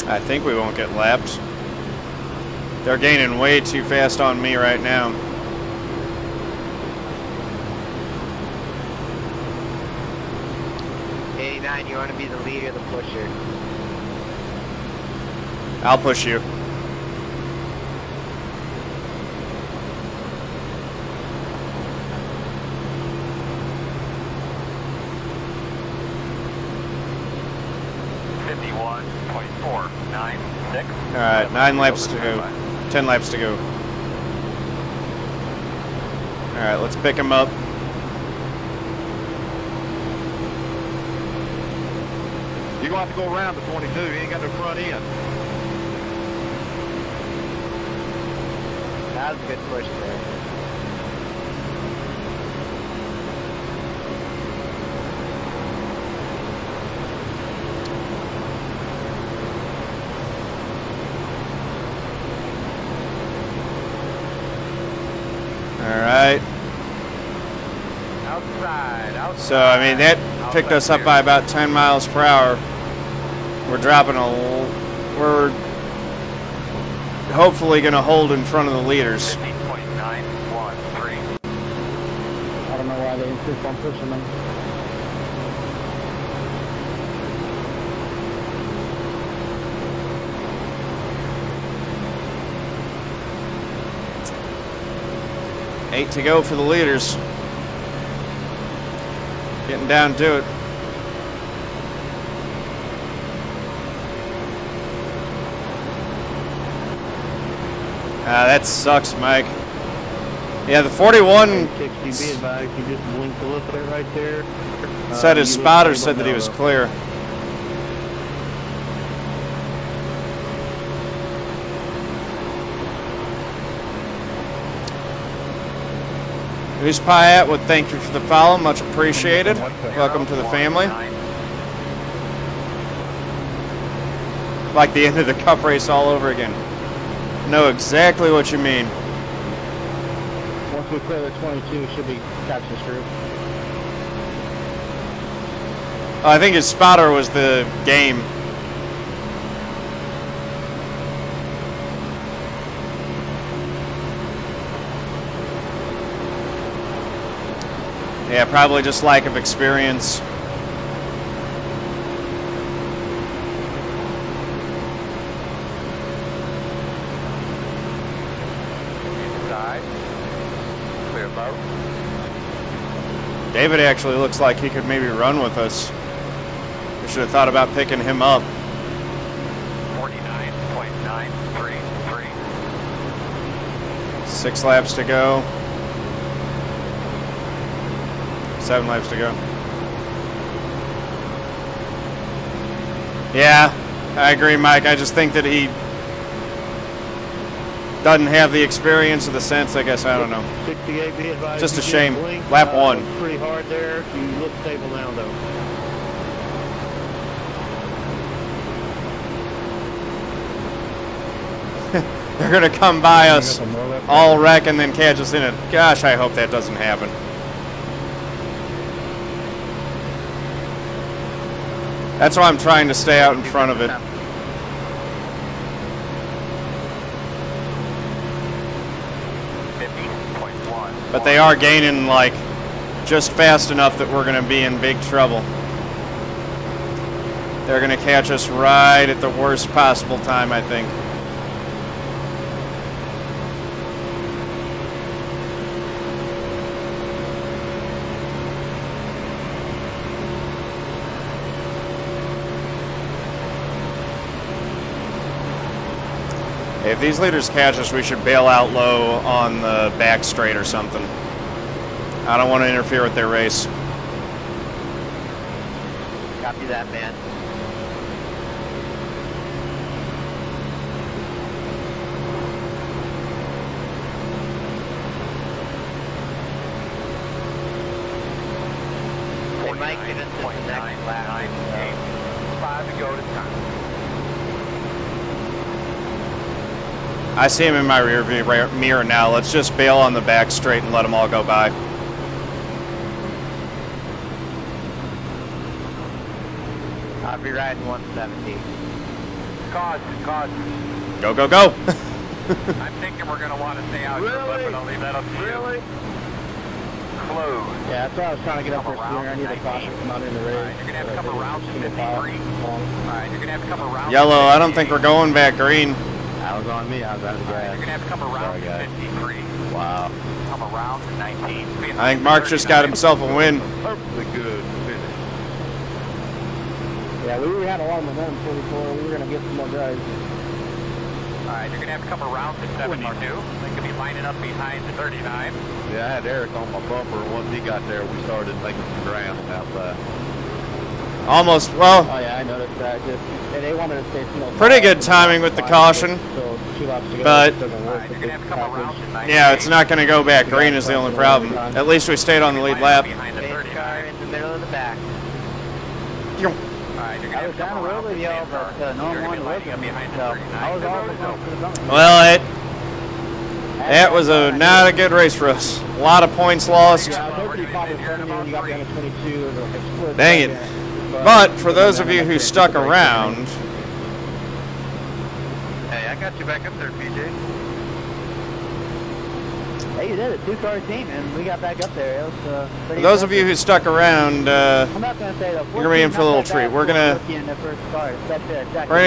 [SPEAKER 1] I think we won't get lapped. They're gaining way too fast on me right now.
[SPEAKER 4] You want to be the leader, the pusher.
[SPEAKER 1] I'll push you. All right, 9 laps to go. 10 laps to go. All right, let's pick him up.
[SPEAKER 5] You're going to have to go around the 22. You ain't got the front end.
[SPEAKER 4] That was a good push there.
[SPEAKER 1] All right.
[SPEAKER 3] Outside.
[SPEAKER 1] So, I mean, that picked us up by about 10 miles per hour. We're dropping we're hopefully going to hold in front of the leaders.
[SPEAKER 3] 15.913.
[SPEAKER 2] I don't know why they insist on pushing them.
[SPEAKER 1] Eight to go for the leaders. Getting down to it. That sucks, Mike. Yeah, the 41
[SPEAKER 2] 60, be advised, you just blinked a little bit right there.
[SPEAKER 1] said his spotter said that he was clear. Who's Pyatt would thank you for the follow, much appreciated. Welcome to the family. Like the end of the cup race all over again. Know exactly what you mean.
[SPEAKER 2] Once we clear the 22, should be catching screw.
[SPEAKER 1] I think his spotter was the game. Yeah, probably just lack of experience.
[SPEAKER 3] Inside. Clear low.
[SPEAKER 1] David actually looks like he could maybe run with us. We should have thought about picking him up.
[SPEAKER 3] 49.933.
[SPEAKER 1] 6 laps to go. 7 laps to go. Yeah, I agree, Mike. I just think that he doesn't have the experience or the sense, I guess. I don't know.
[SPEAKER 2] 68, be advised.
[SPEAKER 1] Just a
[SPEAKER 2] you
[SPEAKER 1] shame.
[SPEAKER 2] blink,
[SPEAKER 1] Lap 1.
[SPEAKER 2] Pretty hard there. You look stable now, though.
[SPEAKER 1] They're going to come by us, all wreck, and then catch us in it. Gosh, I hope that doesn't happen. That's why I'm trying to stay out in front of it. But they are gaining, like, just fast enough that we're going to be in big trouble. They're going to catch us right at the worst possible time, I think. If these leaders catch us, we should bail out low on the back straight or something. I don't want to interfere with their race.
[SPEAKER 4] Copy that, man. They might get into the next lap.
[SPEAKER 3] 5 to go to time.
[SPEAKER 1] I see him in my rear view mirror now. Let's just bail on the back straight and let them all go by.
[SPEAKER 4] I'll be riding 170.
[SPEAKER 3] Cause.
[SPEAKER 1] Go, go, go.
[SPEAKER 3] I'm thinking we're going to want to stay out here, but I'll leave that up to you. Really? Close.
[SPEAKER 2] Yeah, that's why I was trying to get up there sooner. I need a caution to come out in the race.
[SPEAKER 3] You're going to have to come around 53. Alright, you're going to have to come around.
[SPEAKER 1] Yellow, I don't think we're going back green.
[SPEAKER 6] That was on me. I was out of the gas.
[SPEAKER 3] You're going to have to come around to 53.
[SPEAKER 6] Wow.
[SPEAKER 3] Come around to 19.
[SPEAKER 1] I think Mark just got himself a win.
[SPEAKER 5] Perfectly good finish.
[SPEAKER 2] Yeah, we had a lot of momentum 44. We were going to get some more guys.
[SPEAKER 3] Alright, you're going to have to come around to 72. They could be lining up behind the 39.
[SPEAKER 5] Yeah, I had Eric on my bumper, and once he got there, we started making some ground outside.
[SPEAKER 1] Almost, well,
[SPEAKER 2] Oh, yeah, I noticed that. Just, they wanted to stay,
[SPEAKER 1] pretty good timing with the caution.
[SPEAKER 2] So 2 laps to go.
[SPEAKER 1] But-
[SPEAKER 2] It doesn't work
[SPEAKER 3] Alright,
[SPEAKER 2] with
[SPEAKER 3] you're going to have
[SPEAKER 2] this
[SPEAKER 3] to come around
[SPEAKER 2] package.
[SPEAKER 3] to 98.
[SPEAKER 1] yeah, it's not going to go back green is the only problem. At least we stayed on the lead lap.
[SPEAKER 3] Behind the
[SPEAKER 4] Base car
[SPEAKER 3] 39.
[SPEAKER 4] in the middle of the back.
[SPEAKER 3] Alright, you're going to
[SPEAKER 2] I
[SPEAKER 3] have
[SPEAKER 2] was
[SPEAKER 3] to come
[SPEAKER 2] down the
[SPEAKER 3] around
[SPEAKER 2] road
[SPEAKER 3] to
[SPEAKER 2] with y'all, but no
[SPEAKER 3] You're
[SPEAKER 2] one
[SPEAKER 3] going to be
[SPEAKER 2] was
[SPEAKER 3] lining up behind the
[SPEAKER 2] so
[SPEAKER 3] 39.
[SPEAKER 2] I was all the way to the zone.
[SPEAKER 1] Well, that was not a good race for us. A lot of points lost.
[SPEAKER 2] Yeah, I was hoping you caught in front of me when you got down to 22. It was like a split
[SPEAKER 1] Dang it.
[SPEAKER 2] second.
[SPEAKER 1] But for those of you who stuck around,
[SPEAKER 5] Hey, I got you back up there, PJ.
[SPEAKER 2] Hey, you did it. 2-car team, and we got back up there. It was
[SPEAKER 1] for those of you who stuck around,
[SPEAKER 2] I'm not going to say that.
[SPEAKER 1] you're gonna be in for a little treat. We're gonna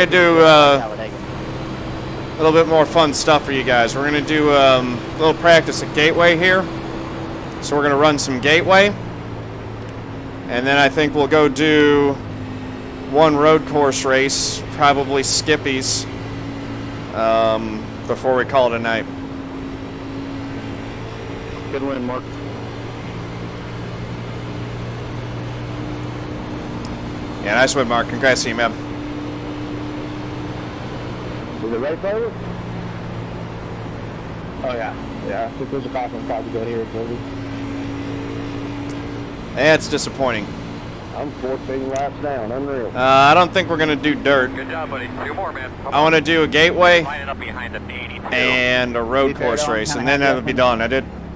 [SPEAKER 1] do a little bit more fun stuff for you guys. We're gonna do a little practice at Gateway here. So we're gonna run some Gateway, and then I think we'll go do one road course race, probably Skippy's, before we call it a night.
[SPEAKER 2] Good win, Mark.
[SPEAKER 1] Yeah, nice win, Mark. Congrats to you, man.
[SPEAKER 2] Was it right, brother? Oh, yeah. Yeah, I think there's a caution probably go here, Toby.
[SPEAKER 1] That's disappointing.
[SPEAKER 2] I'm 14 laps down. Unreal.
[SPEAKER 1] I don't think we're going to do dirt.
[SPEAKER 3] Good job, buddy. 2 more, man.
[SPEAKER 1] I want to do a Gateway
[SPEAKER 3] Lining up behind the 82.
[SPEAKER 1] and a road course race, and then that'll be done.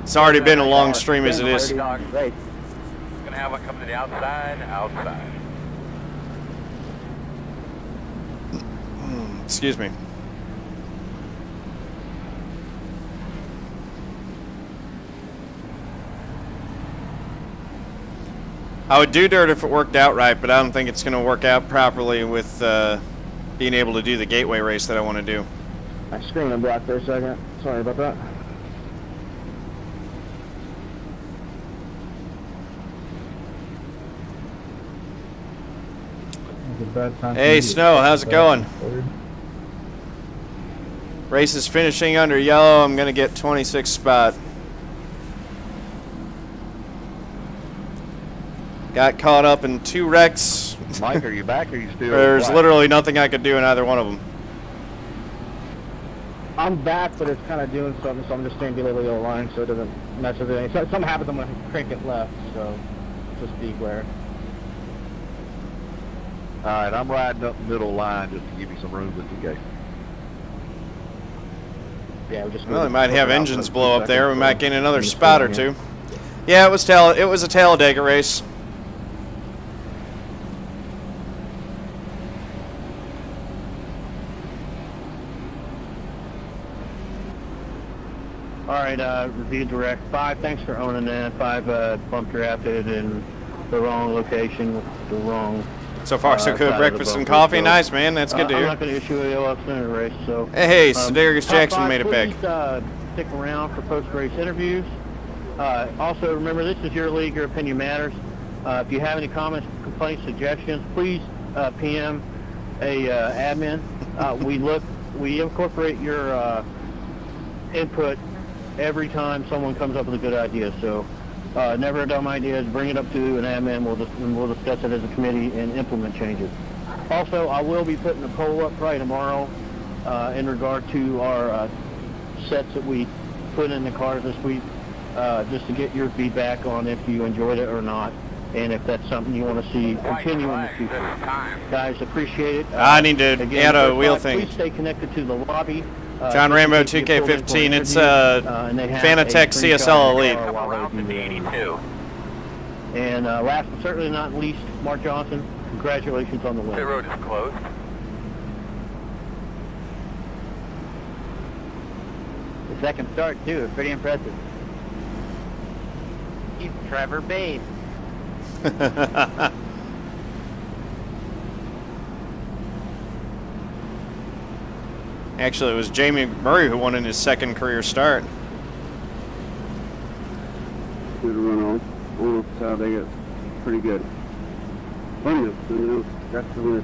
[SPEAKER 1] It's already been a long stream as it is.
[SPEAKER 3] Gonna have one come to the outside.
[SPEAKER 1] Excuse me. I would do dirt if it worked out right, but I don't think it's going to work out properly with being able to do the gateway race that I want to do.
[SPEAKER 2] I screened and blocked for a second. Sorry about that.
[SPEAKER 1] Hey, Snow, how's it going? Race is finishing under yellow. I'm going to get 26th spot. Got caught up in 2 wrecks.
[SPEAKER 9] Mike, are you back or are you still?
[SPEAKER 1] There's literally nothing I could do in either one of them.
[SPEAKER 2] I'm back, but it's kind of doing something, so I'm just staying below the yellow line so it doesn't mess with anything. So something happens, I'm going to crank it left, so just be aware.
[SPEAKER 9] All right, I'm riding up the middle line just to give you some room just in case.
[SPEAKER 2] Yeah, we just.
[SPEAKER 1] Well, we might have engines blow up there. We might gain another spot or 2. Yeah, it was a Talladega race.
[SPEAKER 2] All right, review direct 5. Thanks for owning that. 5 bump drafted in the wrong location with the wrong.
[SPEAKER 1] So far, so good. Breakfast and coffee. Nice, man. That's good to hear.
[SPEAKER 2] I'm not going to issue a OF Center race, so.
[SPEAKER 1] Hey, Darius Jackson made it back.
[SPEAKER 2] Please stick around for post-race interviews. Also, remember, this is your league. Your opinion matters. If you have any comments, complaints, suggestions, please PM a admin. We incorporate your input every time someone comes up with a good idea. So never a dumb idea. Bring it up to an admin. We'll discuss it as a committee and implement changes. Also, I will be putting a poll up probably tomorrow in regard to our sets that we put in the cars this week, just to get your feedback on if you enjoyed it or not, and if that's something you want to see continue in the future. Guys, appreciate it.
[SPEAKER 1] I need to add a wheel thing.
[SPEAKER 2] Please stay connected to the lobby.
[SPEAKER 1] John Rambo 2K15. It's Fanatec CSL Elite.
[SPEAKER 2] And last but certainly not least, Mark Johnson, congratulations on the win.
[SPEAKER 3] The road is closed.
[SPEAKER 7] The second start, too. Pretty impressive. He's Trevor Bain.
[SPEAKER 1] Actually, it was Jamie Murray who won in his second career start.
[SPEAKER 2] Good run on. Oh, Talladega, pretty good. That's the winner.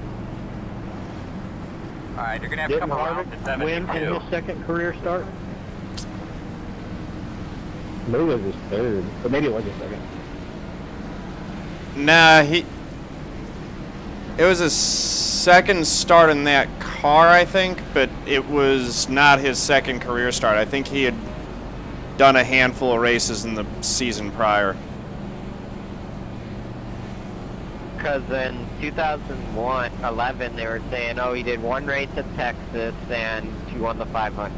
[SPEAKER 3] All right, you're going to have a couple rounds at 72.
[SPEAKER 2] Win in his second career start?
[SPEAKER 6] Maybe it was his third, but maybe it was his second.
[SPEAKER 1] Nah, it was his second start in that car, I think, but it was not his second career start. I think he had done a handful of races in the season prior.
[SPEAKER 4] Because in 2011, they were saying, oh, he did 1 race at Texas and he won the 500.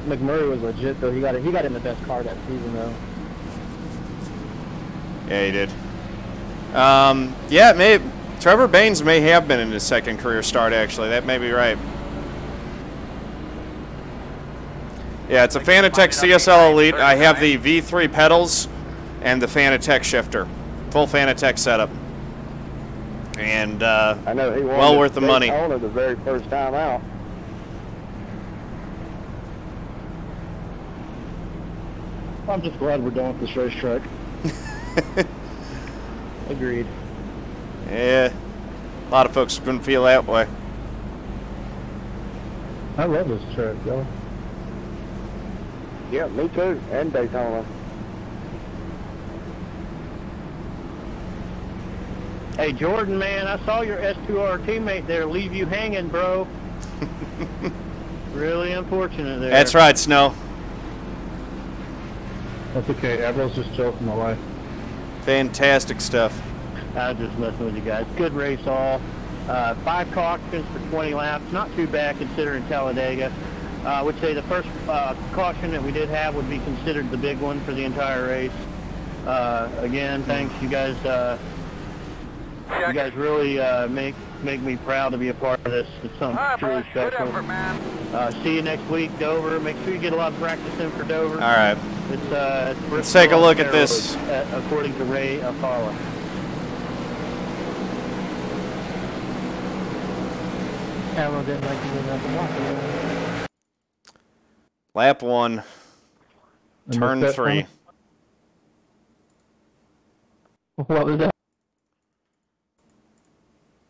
[SPEAKER 2] McMurray was legit though. He got in the best car that season though.
[SPEAKER 1] Yeah, he did. Yeah, Trevor Baines may have been in his second career start, actually. That may be right. Yeah, it's a Fanatec CSL Elite. I have the V3 pedals and the Fanatec shifter. Full Fanatec setup. And
[SPEAKER 2] I know he won
[SPEAKER 1] well worth the money.
[SPEAKER 2] The very first time out. I'm just glad we're done with this racetrack. Agreed.
[SPEAKER 1] Yeah, a lot of folks are going to feel that way.
[SPEAKER 6] I love this track, yo.
[SPEAKER 2] Yeah, me too. And Daytona. Hey, Jordan, man, I saw your S2R teammate there leave you hanging, bro. Really unfortunate there.
[SPEAKER 1] That's right, Snow.
[SPEAKER 6] That's okay. Everyone's just joking my life.
[SPEAKER 1] Fantastic stuff.
[SPEAKER 2] I was just messing with you guys. Good race all. 5 cautions for 20 laps. Not too bad considering Talladega. I would say the first caution that we did have would be considered the big one for the entire race. Again, thanks. You guys really make me proud to be a part of this. It's something truly special. See you next week, Dover. Make sure you get a lot of practice in for Dover.
[SPEAKER 1] All right. Let's take a look at this.
[SPEAKER 2] According to Ray Paula.
[SPEAKER 1] Lap 1, turn 3.
[SPEAKER 6] What was that?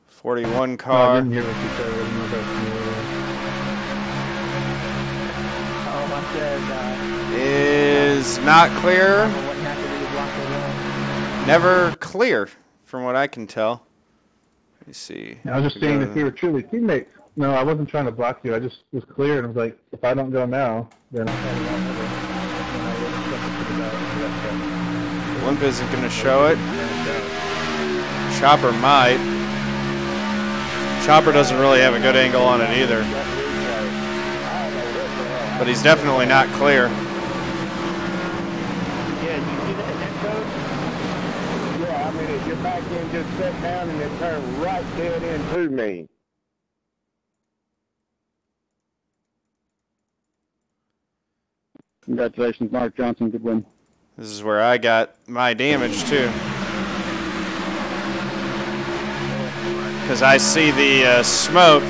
[SPEAKER 1] 41 car.
[SPEAKER 6] I didn't hear what you said. I didn't know if
[SPEAKER 1] Is not clear. Never clear, from what I can tell. Let me see.
[SPEAKER 6] I was just saying if you were truly teammates. No, I wasn't trying to block you. I just was clear and was like, if I don't go now, then
[SPEAKER 1] Limp isn't going to show it. Chopper might. Chopper doesn't really have a good angle on it either. But he's definitely not clear.
[SPEAKER 2] Yeah, did you see that net code?
[SPEAKER 10] Yeah, I mean, if your back end just set down and it turned right dead into me.
[SPEAKER 6] congratulations, Mark Johnson. Good win.
[SPEAKER 1] This is where I got my damage too. Because I see the smoke.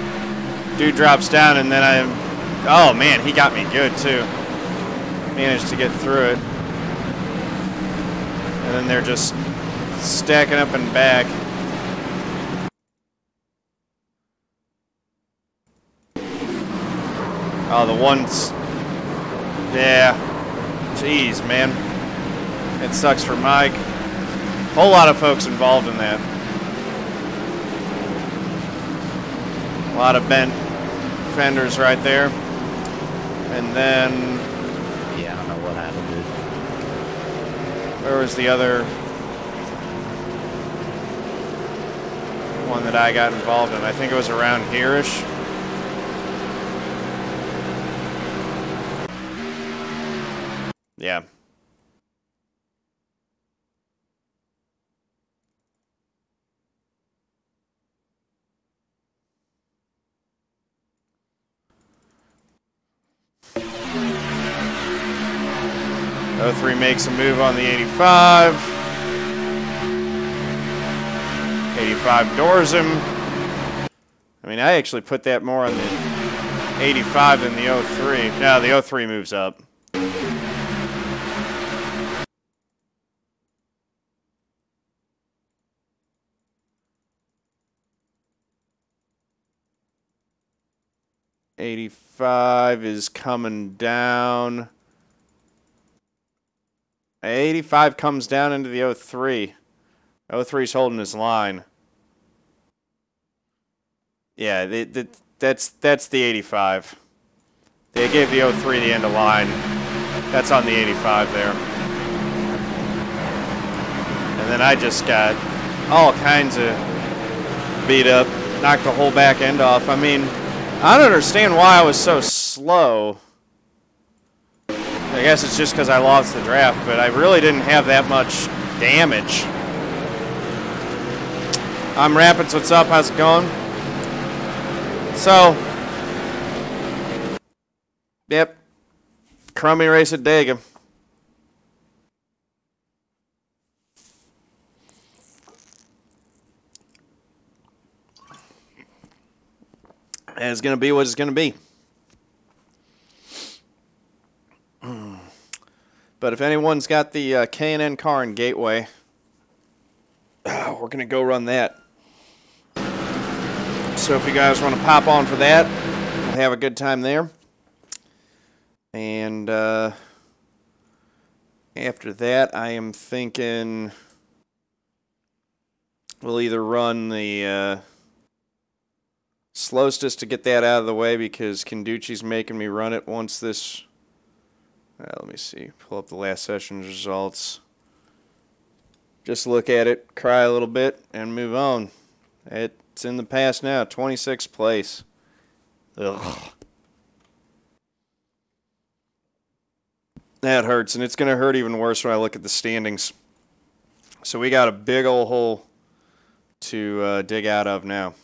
[SPEAKER 1] Dude drops down and then oh man, he got me good too. Managed to get through it. And then they're just stacking up and back. Oh, the ones. Yeah. Jeez, man. It sucks for Mike. Whole lot of folks involved in that. A lot of bent fenders right there. And then...
[SPEAKER 9] Yeah, I don't know what happened, dude.
[SPEAKER 1] Where was the other one that I got involved in? I think it was around here-ish. Yeah. O3 makes a move on the 85. 85 doors him. I mean, I actually put that more on the 85 than the 03. No, the 03 moves up. '85 is coming down. 85 comes down into the 03. 03's holding his line. Yeah, that's the 85. They gave the 03 the end of line. That's on the 85 there. And then I just got all kinds of beat up. Knocked the whole back end off. I mean, I don't understand why I was so slow. I guess it's just because I lost the draft, but I really didn't have that much damage. I'm Rapids, what's up? How's it going? So, yep, crummy race at Dega. And it's going to be what it's going to be. But if anyone's got the K&N car in Gateway, we're going to go run that. So if you guys want to pop on for that, we'll have a good time there. And after that, I am thinking we'll either run the slowest to get that out of the way because Kenducci's making me run it once this... let me see. Pull up the last session's results. Just look at it, cry a little bit, and move on. It's in the past now. 26th place. Ugh. That hurts, and it's going to hurt even worse when I look at the standings. So we got a big old hole to dig out of now.